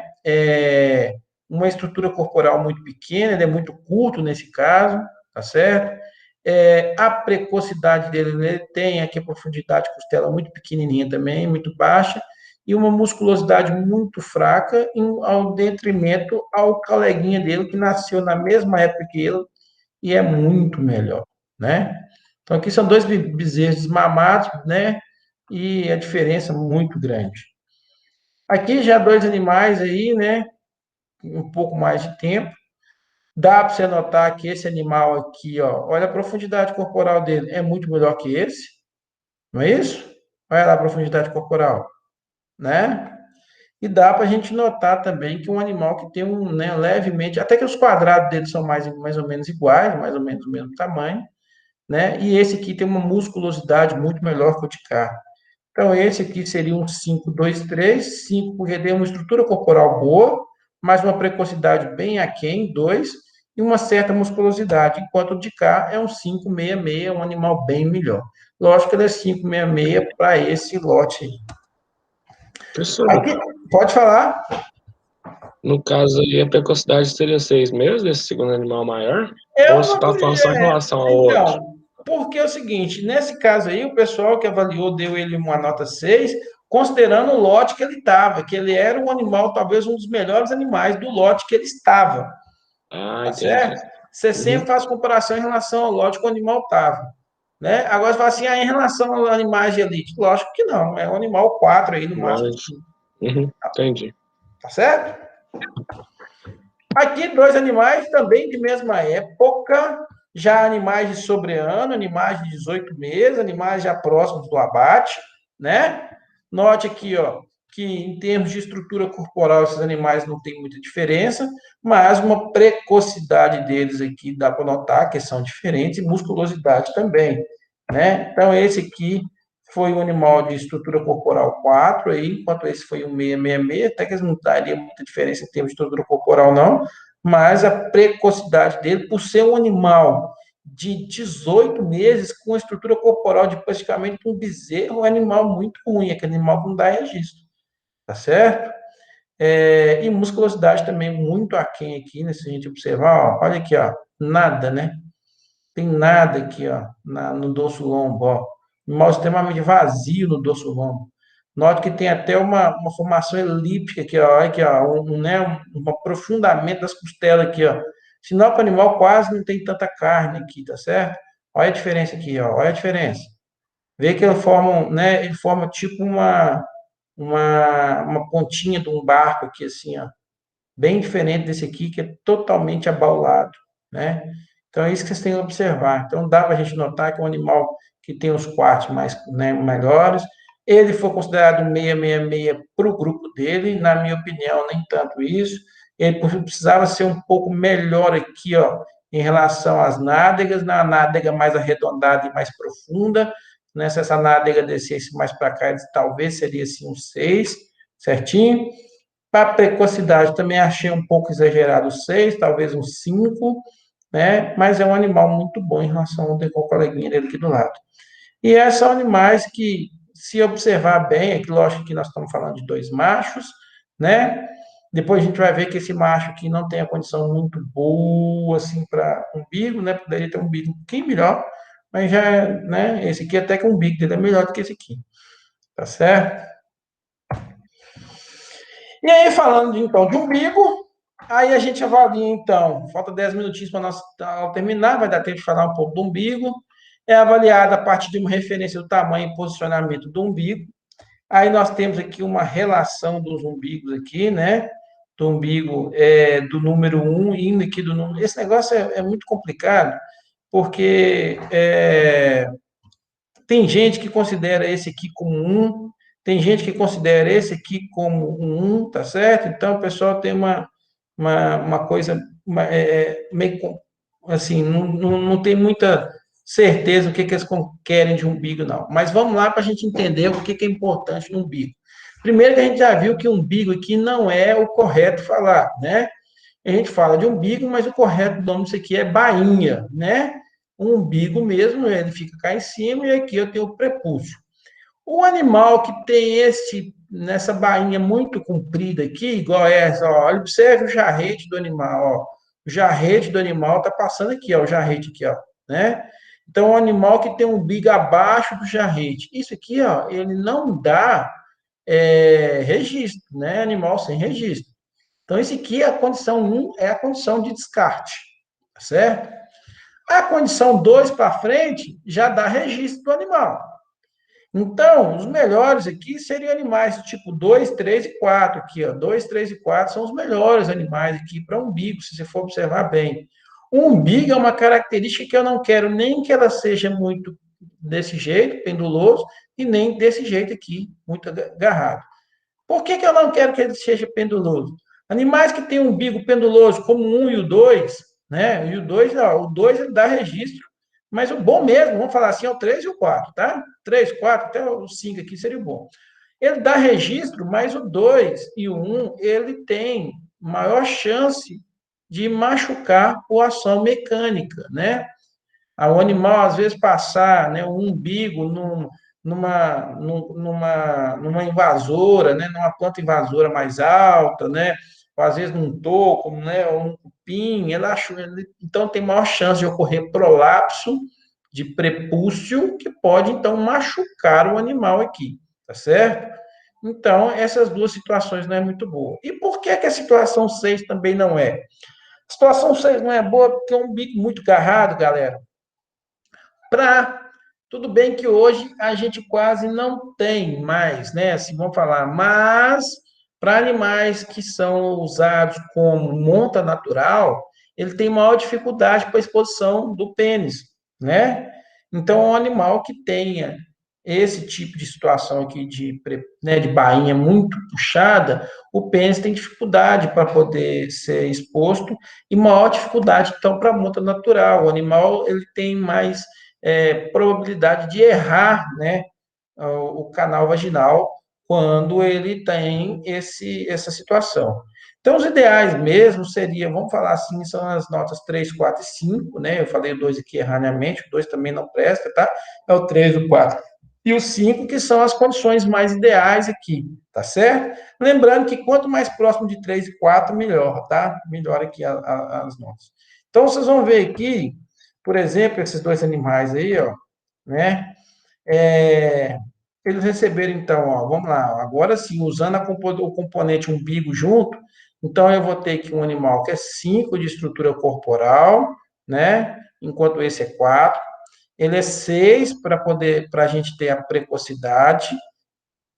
uma estrutura corporal muito pequena. Ele é muito curto nesse caso, tá certo? A precocidade dele, ele tem aqui a profundidade de costela muito pequenininha também, muito baixa, e uma musculosidade muito fraca, ao detrimento ao coleguinha dele, que nasceu na mesma época que ele, e é muito melhor, né? Então, aqui são dois bezerros desmamados, né? E a diferença é muito grande. Aqui já dois animais aí, né? Um pouco mais de tempo. Dá para você notar que esse animal aqui, ó, olha a profundidade corporal dele, é muito melhor que esse, não é isso? Olha lá a profundidade corporal, né? E dá para a gente notar também que um animal que tem um, né, levemente, até que os quadrados dele são mais ou menos iguais, mais ou menos o mesmo tamanho, né? E esse aqui tem uma musculosidade muito melhor que o de cá. Então, esse aqui seria um 5-2-3, 5 porque tem uma estrutura corporal boa, mas uma precocidade bem aquém, 2, e uma certa musculosidade, enquanto o de cá é um 5-6-6, um animal bem melhor. Lógico que ele é 5-6-6 para esse lote aí. Professor, Aqui, pode falar? no caso aí, a precocidade seria 6 meses desse segundo animal maior? Ou Eu você não está falando só em relação ao outro? Então, porque é o seguinte, nesse caso aí, o pessoal que avaliou deu ele uma nota 6, considerando o lote que ele estava, que ele era um animal, talvez um dos melhores animais do lote que ele estava, Ah, tá entendi. certo? Você Uhum. sempre faz comparação em relação ao lote que o animal estava, né? Agora você fala assim, em relação aos animais de elite, lógico que não, é um animal 4 aí, no máximo Mas, 5, entendi. tá certo? Aqui, dois animais também de mesma época, já animais de sobreano, animais de 18 meses, animais já próximos do abate, né? Note aqui, ó, que em termos de estrutura corporal, esses animais não têm muita diferença, mas uma precocidade deles aqui dá para notar que são diferentes, e musculosidade também, né? Então, esse aqui foi um animal de estrutura corporal 4, aí, enquanto esse foi um 666, até que eles não dariam muita diferença em termos de estrutura corporal, não, mas a precocidade dele, por ser um animal de 18 meses, com estrutura corporal de praticamente um bezerro, é um animal muito ruim, aquele animal que não dá registro, tá certo? E musculosidade também muito aquém aqui, né, se a gente observar, ó, olha aqui, ó, nada, né? Tem nada aqui, ó, no dorso lombo, ó. Animal extremamente vazio no dorso lombo. Note que tem até uma formação elíptica aqui, ó, olha aqui, ó, né, um aprofundamento das costelas aqui, ó. Sinal que o animal quase não tem tanta carne aqui, tá certo? Olha a diferença aqui, ó, olha a diferença. Vê que ele forma tipo uma pontinha de um barco aqui, assim, ó, bem diferente desse aqui, que é totalmente abaulado, né? Então, é isso que vocês têm que observar. Então, dá para a gente notar que é um animal que tem os quartos mais, né, melhores. Ele foi considerado um 666 para o grupo dele, na minha opinião, nem tanto isso. Ele precisava ser um pouco melhor aqui, ó, em relação às nádegas, na nádega mais arredondada e mais profunda, né? Se essa nádega descesse mais para cá, talvez seria assim um 6, certinho? Para precocidade, também achei um pouco exagerado 6, talvez um 5, né? Mas é um animal muito bom em relação ao coleguinha dele aqui do lado. E são animais que, se observar bem, é que lógico que nós estamos falando de dois machos, né? Depois a gente vai ver que esse macho aqui não tem a condição muito boa, assim, para umbigo, né? Poderia ter um umbigo um pouquinho melhor, mas já, né? Esse aqui até que o umbigo dele é melhor do que esse aqui, tá certo? E aí, falando então de umbigo, aí a gente avalia então, falta 10 minutinhos para nós terminar, vai dar tempo de falar um pouco do umbigo. É avaliada a partir de uma referência do tamanho e posicionamento do umbigo. Aí nós temos aqui uma relação dos umbigos aqui, né? Do umbigo do número 1 indo aqui do número. Esse negócio é muito complicado, porque tem gente que considera esse aqui como um, tem gente que considera esse aqui como um, tá certo? Então, o pessoal tem uma coisa meio assim, não tem muita certeza o que eles querem de umbigo, não. Mas vamos lá para a gente entender o que é importante no umbigo. Primeiro que a gente já viu que umbigo aqui não é o correto falar, né? A gente fala de umbigo, mas o correto nome disso aqui é bainha, né? O umbigo mesmo, ele fica cá em cima e aqui eu tenho o prepúcio. O animal que tem nessa bainha muito comprida aqui, igual essa, ó, observe o jarrete do animal, ó. O jarrete do animal está passando aqui, ó, o jarrete aqui, ó, né? Então, o animal que tem um umbigo abaixo do jarrete. Isso aqui, ó, ele não dá registro, né? Animal sem registro. Então, esse aqui é a condição 1, é a condição de descarte, tá certo? A condição 2 para frente já dá registro do animal. Então, os melhores aqui seriam animais tipo 2, 3 e 4 aqui, ó. 2, 3 e 4 são os melhores animais aqui para umbigo, se você for observar bem. O umbigo é uma característica que eu não quero nem que ela seja muito desse jeito, penduloso, e nem desse jeito aqui, muito agarrado. Por que eu não quero que ele seja penduloso? Animais que têm um umbigo penduloso, como o 1 e o 2, né? E o 2, ó, o 2 ele dá registro, mas o bom mesmo, vamos falar assim, é o 3 e o 4, tá? 3, 4, até o 5 aqui seria o bom. Ele dá registro, mas o 2 e o 1, ele tem maior chance de machucar por ação mecânica, né? O animal, às vezes, passar, né, o umbigo numa invasora, né, numa planta invasora mais alta, né, ou às vezes num toco, né, ou um cupim, então tem maior chance de ocorrer prolapso de prepúcio, que pode, então, machucar o animal aqui, tá certo? Então, essas duas situações não é muito boa. E por que a situação 6 também não é? A situação 6 não é boa porque é um bico muito agarrado, galera. Tudo bem que hoje a gente quase não tem mais, né? Assim, vamos falar, mas para animais que são usados como monta natural, ele tem maior dificuldade para a exposição do pênis, né? Então, um animal que tenha esse tipo de situação aqui de bainha muito puxada, o pênis tem dificuldade para poder ser exposto e maior dificuldade, então, para a monta natural. O animal ele tem mais probabilidade de errar, né, o canal vaginal quando ele tem essa situação. Então, os ideais mesmo seriam, vamos falar assim, são as notas 3, 4 e 5, né? Eu falei o 2 aqui erroneamente, o 2 também não presta, tá? É o 3, o 4 e o 5, que são as condições mais ideais aqui, tá certo? Lembrando que quanto mais próximo de 3 e 4, melhor, tá? Melhor aqui as notas. Então, vocês vão ver aqui, por exemplo, esses dois animais aí, ó, né? Eles receberam, então, ó, vamos lá, agora sim, usando o componente umbigo junto, então eu vou ter aqui um animal que é 5 de estrutura corporal, né? Enquanto esse é 4. Ele é 6 para a gente ter a precocidade,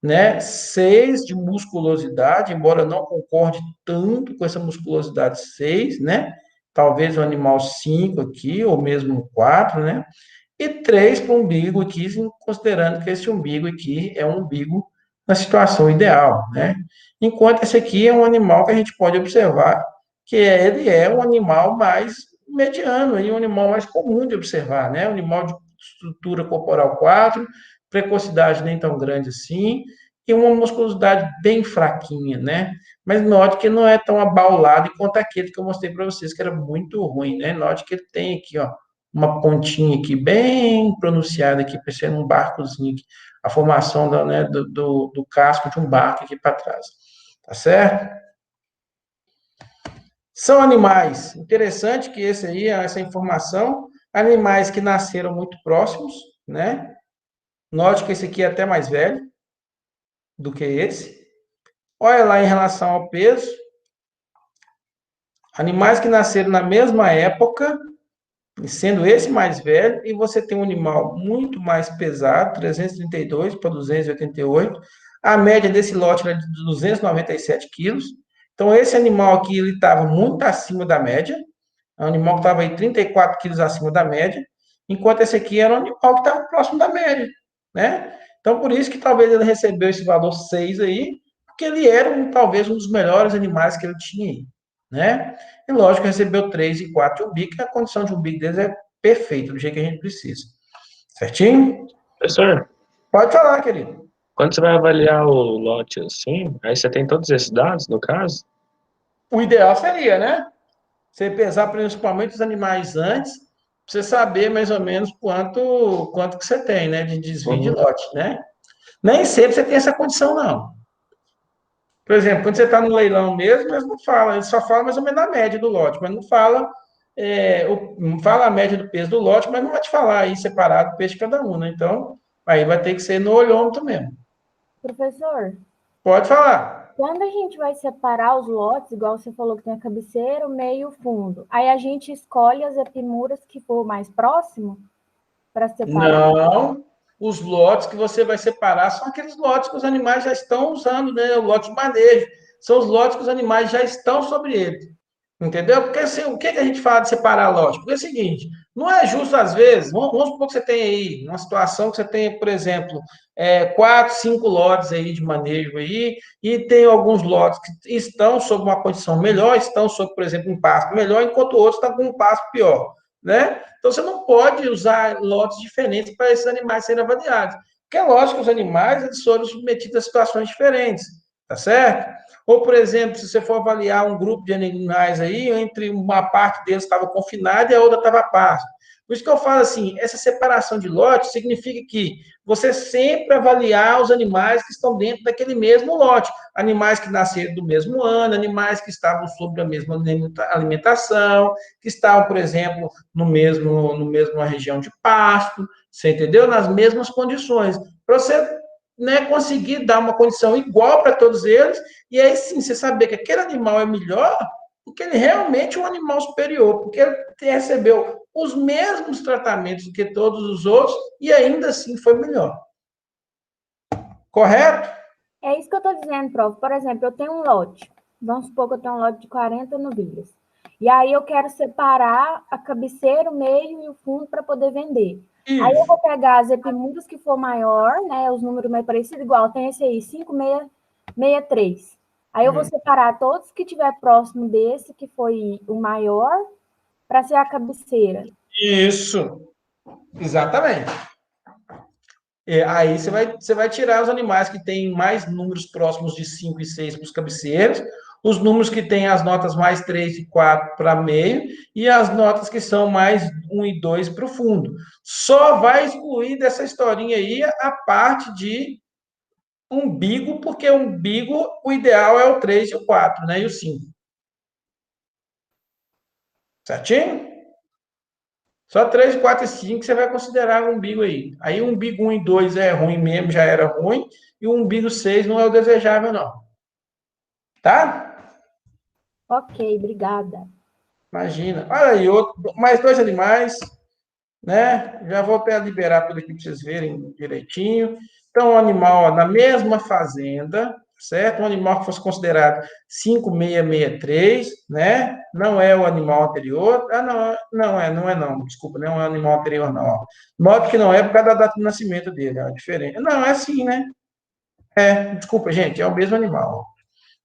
né? 6 de musculosidade, embora eu não concorde tanto com essa musculosidade 6, né? Talvez o animal 5 aqui, ou mesmo 4, né? E 3 para o umbigo aqui, considerando que esse umbigo aqui é um umbigo na situação ideal, né? Enquanto esse aqui é um animal que a gente pode observar que ele é um animal mais mediano, e um animal mais comum de observar, né? Um animal de estrutura corporal 4, precocidade nem tão grande assim, e uma musculosidade bem fraquinha, né? Mas note que não é tão abaulado quanto aquele que eu mostrei para vocês, que era muito ruim, né? Note que ele tem aqui, ó, uma pontinha aqui bem pronunciada aqui, parecendo um barcozinho aqui, a formação do casco de um barco aqui para trás, tá certo? São animais, interessante que essa informação, animais que nasceram muito próximos, né? Note que esse aqui é até mais velho do que esse. Olha lá em relação ao peso, animais que nasceram na mesma época, sendo esse mais velho, e você tem um animal muito mais pesado, 332 para 288. A média desse lote era de 297 quilos. Então, esse animal aqui, ele estava muito acima da média. É um animal que estava aí 34 quilos acima da média, enquanto esse aqui era um animal que estava próximo da média, né? Então, por isso que talvez ele recebeu esse valor 6 aí, porque ele era talvez um dos melhores animais que ele tinha aí, né? E lógico, recebeu 3 e 4 de umbigo, que a condição de umbigo deles é perfeita, do jeito que a gente precisa. Certinho? Professor, Pode falar, querido. Quando você vai avaliar o lote assim, aí você tem todos esses dados, no caso? O ideal seria, né? Você pesar principalmente os animais antes, pra você saber mais ou menos quanto que você tem, né? De desvio de Uhum. lote, né? Nem sempre você tem essa condição, não. Por exemplo, quando você está no leilão mesmo, eles não falam, eles só falam mais ou menos a média do lote, mas não fala, não fala a média do peso do lote, mas não vai te falar aí separado o peso de cada um, né? Então, aí vai ter que ser no olhômetro mesmo. Professor, Pode falar. quando a gente vai separar os lotes, igual você falou que tem a cabeceira, o meio e o fundo, aí a gente escolhe as epimuras que for mais próximo para separar? Não, os lotes que você vai separar são aqueles lotes que os animais já estão usando, né? O lote de manejo. São os lotes que os animais já estão sobre ele. Entendeu? Porque assim, o que a gente fala de separar lote? Porque é o seguinte, não é justo às vezes, vamos supor que você tem aí, uma situação que você tem, por exemplo, 4, 5 lotes aí de manejo aí, e tem alguns lotes que estão sob uma condição melhor, estão sob, por exemplo, um pasto melhor, enquanto outros estão com um pasto pior, né? Então você não pode usar lotes diferentes para esses animais serem avaliados. Porque é lógico que os animais eles foram submetidos a situações diferentes, tá certo? Ou, por exemplo, se você for avaliar um grupo de animais aí, entre uma parte deles estava confinada e a outra estava pasta. Por isso que eu falo assim, essa separação de lote significa que você sempre avaliar os animais que estão dentro daquele mesmo lote. Animais que nasceram do mesmo ano, animais que estavam sob a mesma alimentação, que estavam, por exemplo, no mesma região de pasto, você entendeu? Nas mesmas condições. Para você, né, conseguir dar uma condição igual para todos eles, e aí sim você saber que aquele animal é melhor, porque ele realmente é um animal superior, porque ele recebeu os mesmos tratamentos que todos os outros e ainda assim foi melhor. Correto? É isso que eu estou dizendo, prof. Por exemplo, eu tenho um lote. Vamos supor que eu tenho um lote de 40 novilhas. E aí eu quero separar a cabeceira, o meio e o fundo para poder vender. Aí eu Isso. vou pegar as epimuras que for maior, né? Os números mais parecidos, igual tem esse aí, 5663. Aí eu vou separar todos que tiver próximo desse, que foi o maior, para ser a cabeceira. Isso. Exatamente. Aí você vai tirar os animais que têm mais números próximos de 5 e 6 para os cabeceiros, os números que têm as notas mais 3 e 4 para meio, e as notas que são mais 1 e 2 para o fundo. Só vai excluir dessa historinha aí a parte de umbigo, porque umbigo, o ideal é o 3 e o 4, né? E o 5. Certinho? Só 3, 4 e 5 você vai considerar o umbigo aí. Aí o umbigo 1 e 2 é ruim mesmo, já era ruim, e o umbigo 6 não é o desejável, não. Tá? Ok, obrigada. Imagina. Olha aí, mais 2 animais, né? Já vou até liberar tudo aqui para vocês verem direitinho. Então, um animal ó, na mesma fazenda, certo? Um animal que fosse considerado 5663, né? Não é o animal anterior. Ah, não. Desculpa, não é o animal anterior, não. Ó. Note que não é por causa da data de nascimento dele, é diferente. Não, é assim, né? Desculpa, gente, é o mesmo animal.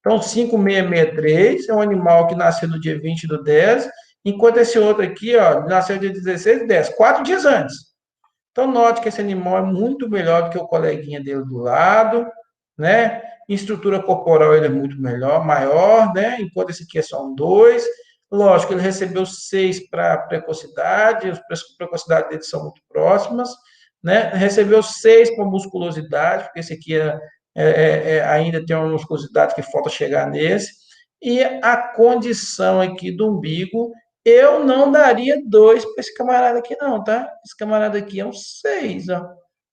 Então, 5663 é um animal que nasceu no dia 20/10, enquanto esse outro aqui, ó, nasceu dia 16/10, 4 dias antes. Então, note que esse animal é muito melhor do que o coleguinha dele do lado, né? Em estrutura corporal, ele é muito melhor, maior, né? Enquanto esse aqui é só um 2. Lógico, ele recebeu 6 para precocidade, as precocidades dele são muito próximas, né? Recebeu 6 para musculosidade, porque esse aqui ainda tem uma musculosidade que falta chegar nesse. E a condição aqui do umbigo, eu não daria 2 para esse camarada aqui, não, tá? Esse camarada aqui é um 6, ó,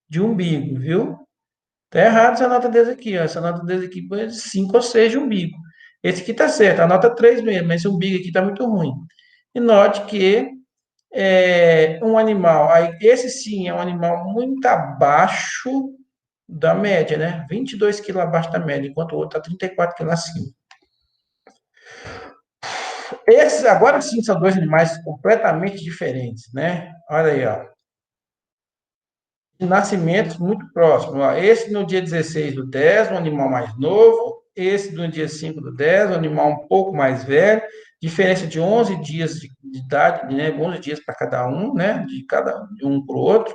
de umbigo, viu? Tá errado essa nota desse aqui, ó. Essa nota desse aqui foi 5 ou 6 de umbigo. Esse aqui tá certo, a nota 3 mesmo, mas esse umbigo aqui tá muito ruim. E note que um animal, aí, esse sim é um animal muito abaixo da média, né? 22 quilos abaixo da média, enquanto o outro está 34 quilos acima. Esses, agora sim, são dois animais completamente diferentes, né? Olha aí, ó. Nascimentos muito próximos. Ó. Esse no dia 16/10, um animal mais novo. Esse no dia 5/10, um animal um pouco mais velho. Diferença de 11 dias de idade, né? 11 dias para cada um, né? De um para o outro.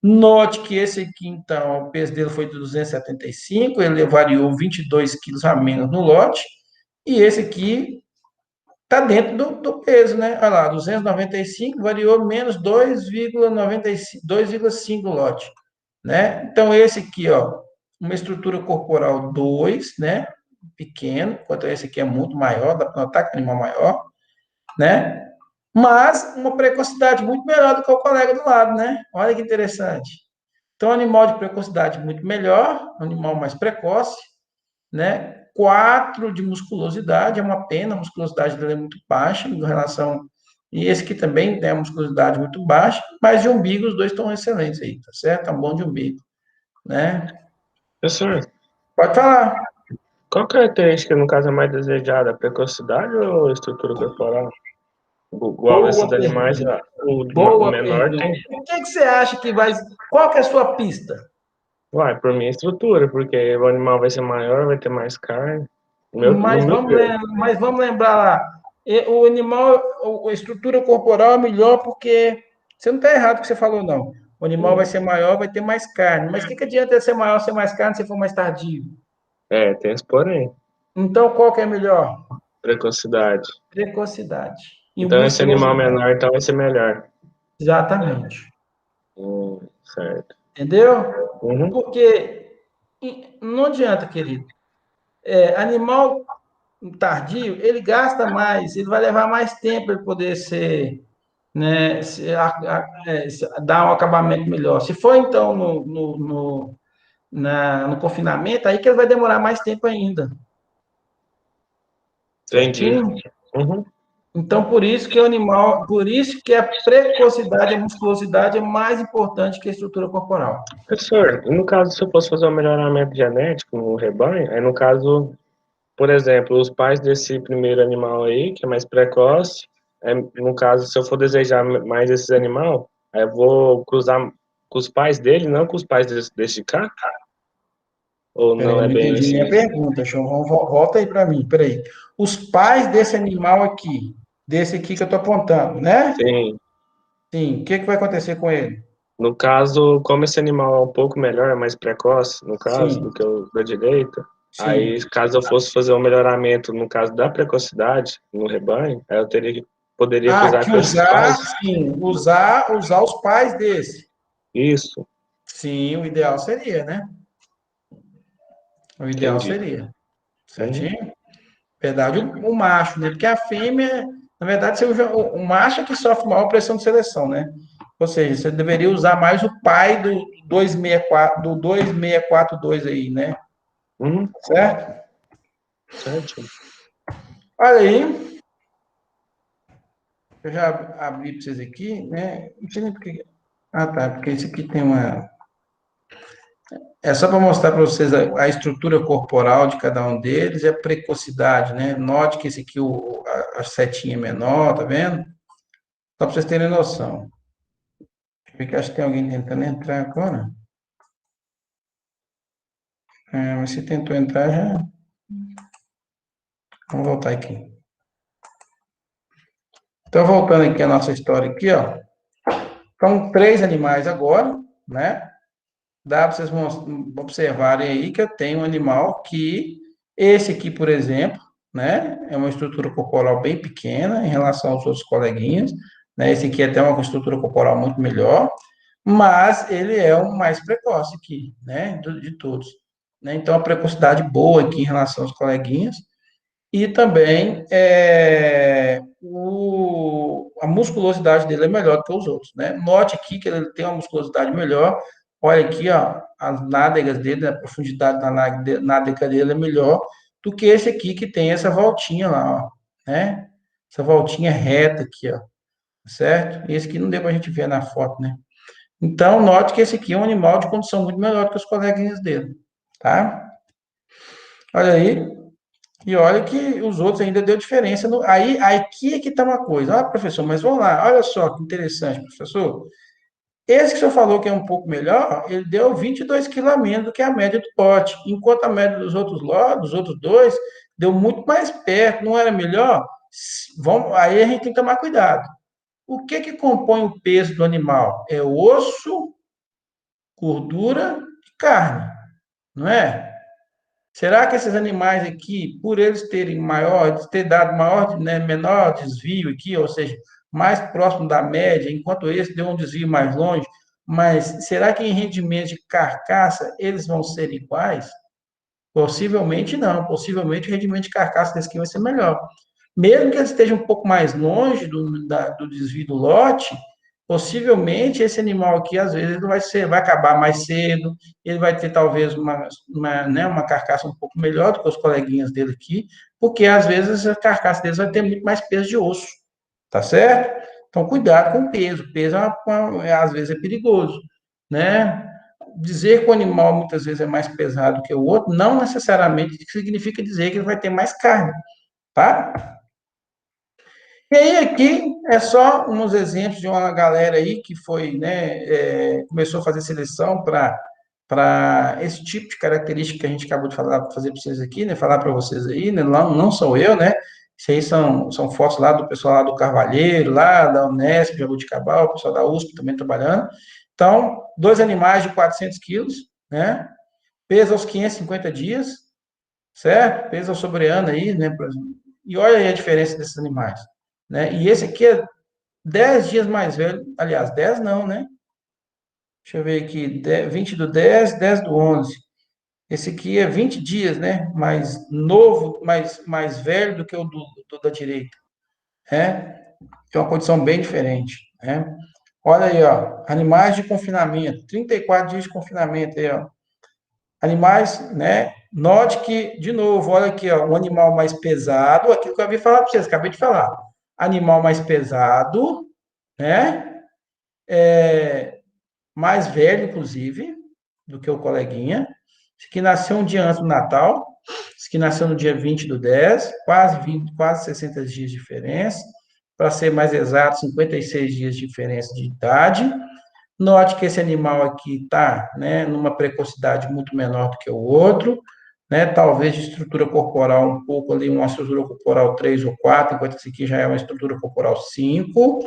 Note que esse aqui, então, o peso dele foi de 275, ele variou 22 quilos a menos no lote, e esse aqui está dentro do peso, né? Olha lá, 295 variou menos 2,95, 2,5 lote, né? Então, esse aqui, ó, uma estrutura corporal 2, né? Pequeno, enquanto esse aqui é muito maior, dá para notar que é animal maior, né? Mas uma precocidade muito melhor do que o colega do lado, né? Olha que interessante. Então, animal de precocidade muito melhor, animal mais precoce, né? 4 de musculosidade, é uma pena, a musculosidade dele é muito baixa em relação. E esse aqui também tem a musculosidade muito baixa, mas de umbigo os dois estão excelentes aí, tá certo? Tá bom de umbigo, né? Professor, Pode falar. qual característica, no caso, é mais desejada? A precocidade ou a estrutura corporal? Igual esses Boa animais, pergunta. o Boa menor pergunta. tem. O que que você acha que vai. Qual que é a sua pista? Vai, por mim, é estrutura, porque o animal vai ser maior, vai ter mais carne. No meu ver. Mas vamos lembrar lá. O animal, a estrutura corporal é melhor porque você não está errado o que você falou, não. O animal vai ser maior, vai ter mais carne. Mas o que adianta ele ser maior, ser mais carne, se for mais tardio? É, tem esse porém. Então, qual que é melhor? Precocidade. Precocidade. E Então, esse animal musculosidade. menor, então, vai ser melhor. Exatamente. Certo. Entendeu? Uhum. Porque não adianta, querido. Animal tardio, ele gasta mais, ele vai levar mais tempo para poder ser, né, dar um acabamento melhor. Se for, então, no confinamento, aí que ele vai demorar mais tempo ainda. Entendi. Certinho? Uhum. Então, por isso que a precocidade, a musculosidade é mais importante que a estrutura corporal. Professor, e no caso, se eu fosse fazer um melhoramento genético no rebanho, aí no caso, por exemplo, os pais desse primeiro animal aí, que é mais precoce, no caso, se eu for desejar mais esse animal, aí eu vou cruzar com os pais dele, não com os pais desse cá? Ou Peraí, não eu é não bem entendi assim? minha pergunta, João. Volta aí para mim, peraí. Os pais desse animal aqui, desse aqui que eu estou apontando, né? Sim. Sim, o que que vai acontecer com ele? No caso, como esse animal é um pouco melhor, é mais precoce, no caso, do Sim, que o da direita, aí, sim. caso eu fosse fazer um melhoramento, no caso da precocidade, no rebanho, aí eu poderia Ah, cruzar que com esses pais? usar, sim, usar os pais desse. Isso, Sim, o ideal seria, né? O ideal entendi. seria, Uhum. certinho? Verdade, o macho, né? Porque a fêmea, na verdade, o macho é que sofre maior pressão de seleção, né? Ou seja, você deveria usar mais o pai do 264, do 2642 aí, né? Uhum. Certo? Certo. Olha aí, eu já abri para vocês aqui, né? Não sei nem porque. Ah, tá, porque esse aqui tem uma. É só para mostrar para vocês a estrutura corporal de cada um deles e a precocidade, né? Note que esse aqui, a setinha é menor, tá vendo? Só para vocês terem noção. Deixa eu ver que acho que tem alguém tentando entrar agora. Mas se tentou entrar, já. Vamos voltar aqui. Então, voltando aqui a nossa história aqui, ó. Então, 3 animais agora, né? Dá para vocês observarem aí que eu tenho um animal que, esse aqui, por exemplo, né? É uma estrutura corporal bem pequena em relação aos outros coleguinhas, né? Esse aqui até uma estrutura corporal muito melhor, mas ele é o mais precoce aqui, né? De todos. Né? Então, a precocidade boa aqui em relação aos coleguinhas. E também a musculosidade dele é melhor do que os outros, né? Note aqui que ele tem uma musculosidade melhor. Olha aqui, ó, as nádegas dele, a profundidade da nádega dele é melhor do que esse aqui que tem essa voltinha lá, ó, né? Essa voltinha reta aqui, ó, certo? Esse aqui não deu para a gente ver na foto, né? Então, note que esse aqui é um animal de condição muito melhor do que os coleguinhas dele, tá? Olha aí, e olha que os outros ainda deu diferença. Aí aqui é que está uma coisa. Ah, professor, mas vamos lá. Olha só que interessante, professor. Esse que o senhor falou que é um pouco melhor, ele deu 22 quilos a menos do que a média do pote. Enquanto a média dos outros lotes, dos outros dois, deu muito mais perto. Não era melhor? Aí a gente tem que tomar cuidado. O que que compõe o peso do animal? É o osso gordura e carne, não é? Será que esses animais aqui, por eles terem ter dado maior, né, menor desvio aqui, ou seja, mais próximo da média, enquanto esse deu um desvio mais longe, mas será que em rendimento de carcaça eles vão ser iguais? Possivelmente não, possivelmente o rendimento de carcaça desse aqui vai ser melhor. Mesmo que ele esteja um pouco mais longe do desvio do lote, possivelmente esse animal aqui, às vezes, ele vai acabar mais cedo, ele vai ter talvez né, uma carcaça um pouco melhor do que os coleguinhas dele aqui, porque às vezes a carcaça deles vai ter muito mais peso de osso, tá certo? Então, cuidado com o peso. O peso, às vezes, é perigoso, né? Dizer que o animal, muitas vezes, é mais pesado que o outro, não necessariamente significa dizer que ele vai ter mais carne, tá? E aí, aqui é só uns exemplos de uma galera aí que foi, né, começou a fazer seleção para esse tipo de característica que a gente acabou de fazer para vocês aqui, né, falar para vocês aí, né, não sou eu, né, isso aí são fotos lá do pessoal lá do Carvalheiro, lá da Unesp, Jabuticabal, o pessoal da USP também trabalhando. Então, 2 animais de 400 quilos, né, peso aos 550 dias, certo? Peso ao sobre-ano aí, né, e olha aí a diferença desses animais, né? E esse aqui é 10 dias mais velho, aliás, 10 não, né? Deixa eu ver aqui, 20 do 10, 10 do 11. Esse aqui é 20 dias, né? Mais novo, mais velho do que o do da direita, né? Tem uma condição bem diferente, né? Olha aí, ó, animais de confinamento, 34 dias de confinamento aí, ó. Animais, né? Note que, de novo, olha aqui, ó, um animal mais pesado, aquilo que eu havia falar para vocês, acabei de falar. Animal mais pesado, né? Mais velho, inclusive, do que o coleguinha. Esse aqui nasceu um dia antes do Natal. Esse aqui nasceu no dia 20 do 10, quase 60 dias de diferença. Para ser mais exato, 56 dias de diferença de idade. Note que esse animal aqui está, né, numa precocidade muito menor do que o outro, né, talvez de estrutura corporal um pouco ali, uma estrutura corporal 3 ou 4, enquanto esse aqui já é uma estrutura corporal 5.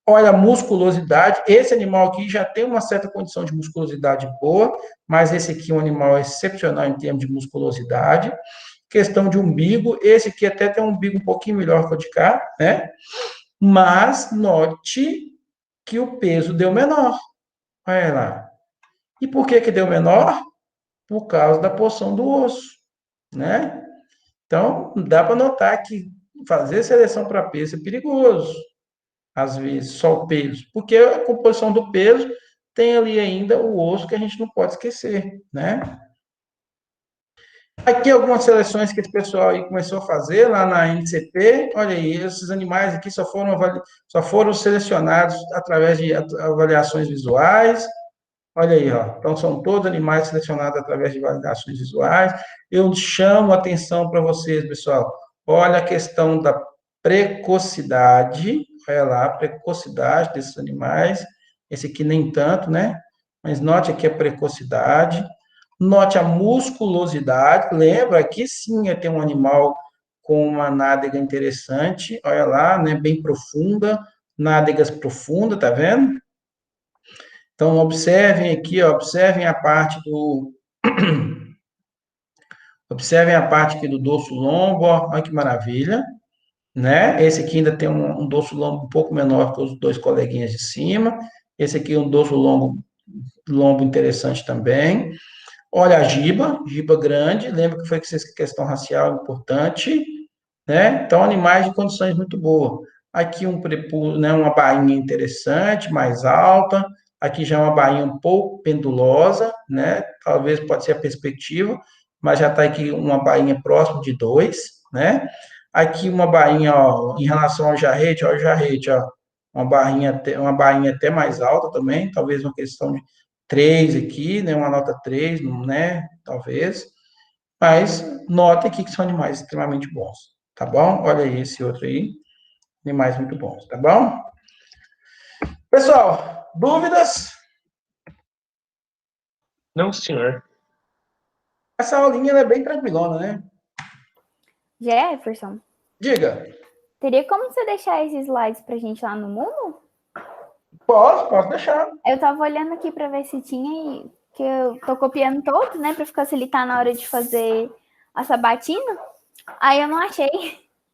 Olha, a musculosidade, esse animal aqui já tem uma certa condição de musculosidade boa, mas esse aqui é um animal excepcional em termos de musculosidade. Questão de umbigo, esse aqui até tem um umbigo um pouquinho melhor que o de cá, né? Mas note que o peso deu menor. Olha lá. E por que deu menor? Por causa da porção do osso, né? Então, dá para notar que fazer seleção para peso é perigoso, às vezes, só o peso, porque a composição do peso tem ali ainda o osso que a gente não pode esquecer, né? Aqui algumas seleções que esse pessoal aí começou a fazer lá na NCP. Olha aí, esses animais aqui só foram selecionados através de avaliações visuais. Olha aí, ó. Então, são todos animais selecionados através de validações visuais. Eu chamo a atenção para vocês, pessoal. Olha a questão da precocidade. Olha lá, a precocidade desses animais. Esse aqui nem tanto, né? Mas note aqui a precocidade. Note a musculosidade. Lembra que sim, tem um animal com uma nádega interessante. Olha lá, né? Bem profunda. Nádegas profundas, tá vendo? Então, observem aqui, ó, observem a parte aqui do dorso lombo, ó, olha que maravilha, né? Esse aqui ainda tem um dorso lombo um pouco menor que os 2 coleguinhas de cima. Esse aqui é um dorso lombo interessante também. Olha a giba grande, lembra que foi que questão racial importante, né? Então, animais de condições muito boas. Aqui um prepúcio, né, uma bainha interessante, mais alta. Aqui já é uma bainha um pouco pendulosa, né? Talvez pode ser a perspectiva, mas já está aqui uma bainha próximo de 2, né? Aqui uma bainha, ó, em relação ao jarrete, ó, uma bainha até mais alta também, talvez uma questão de 3 aqui, né? Uma nota 3, né? Talvez. Mas note aqui que são animais extremamente bons, tá bom? Olha aí esse outro aí, animais muito bons, tá bom? Pessoal, dúvidas? Não, senhor. Essa aulinha ela é bem tranquilona, né? Jefferson, Diga. teria como você deixar esses slides pra gente lá no Mundo? Posso deixar. Eu tava olhando aqui pra ver se tinha que eu tô copiando todos, né, para facilitar na hora de fazer a sabatina. Aí eu não achei.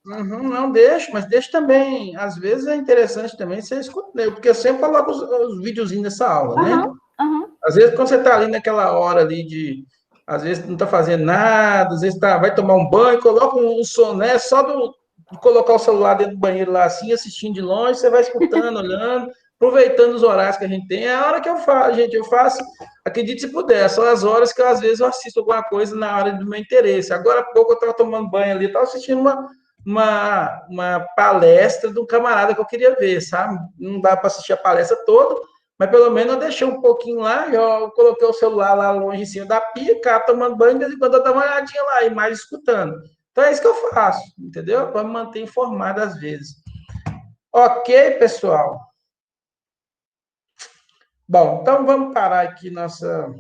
Uhum, não, deixa, mas deixa também. Às vezes é interessante também você escutar, porque eu sempre coloco os videozinhos dessa aula, né? Aham, aham. Às vezes, quando você está ali naquela hora ali de. Às vezes não está fazendo nada, às vezes vai tomar um banho, coloca um som, né? Só de colocar o celular dentro do banheiro lá assim, assistindo de longe, você vai escutando, olhando, aproveitando os horários que a gente tem. É a hora que eu faço, gente. Eu faço, acredite se puder, são as horas que às vezes eu assisto alguma coisa na área do meu interesse. Agora há pouco eu estava tomando banho ali, estava assistindo uma palestra de um camarada que eu queria ver, sabe? Não dá para assistir a palestra toda, mas pelo menos eu deixei um pouquinho lá, eu coloquei o celular lá longe em cima da pia, cá tomando banho, de vez em quando eu dou uma olhadinha lá, e mais escutando. Então é isso que eu faço, entendeu? Para me manter informado às vezes. Ok, pessoal? Bom, então vamos parar aqui nossa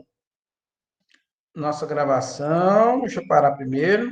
gravação. Deixa eu parar primeiro.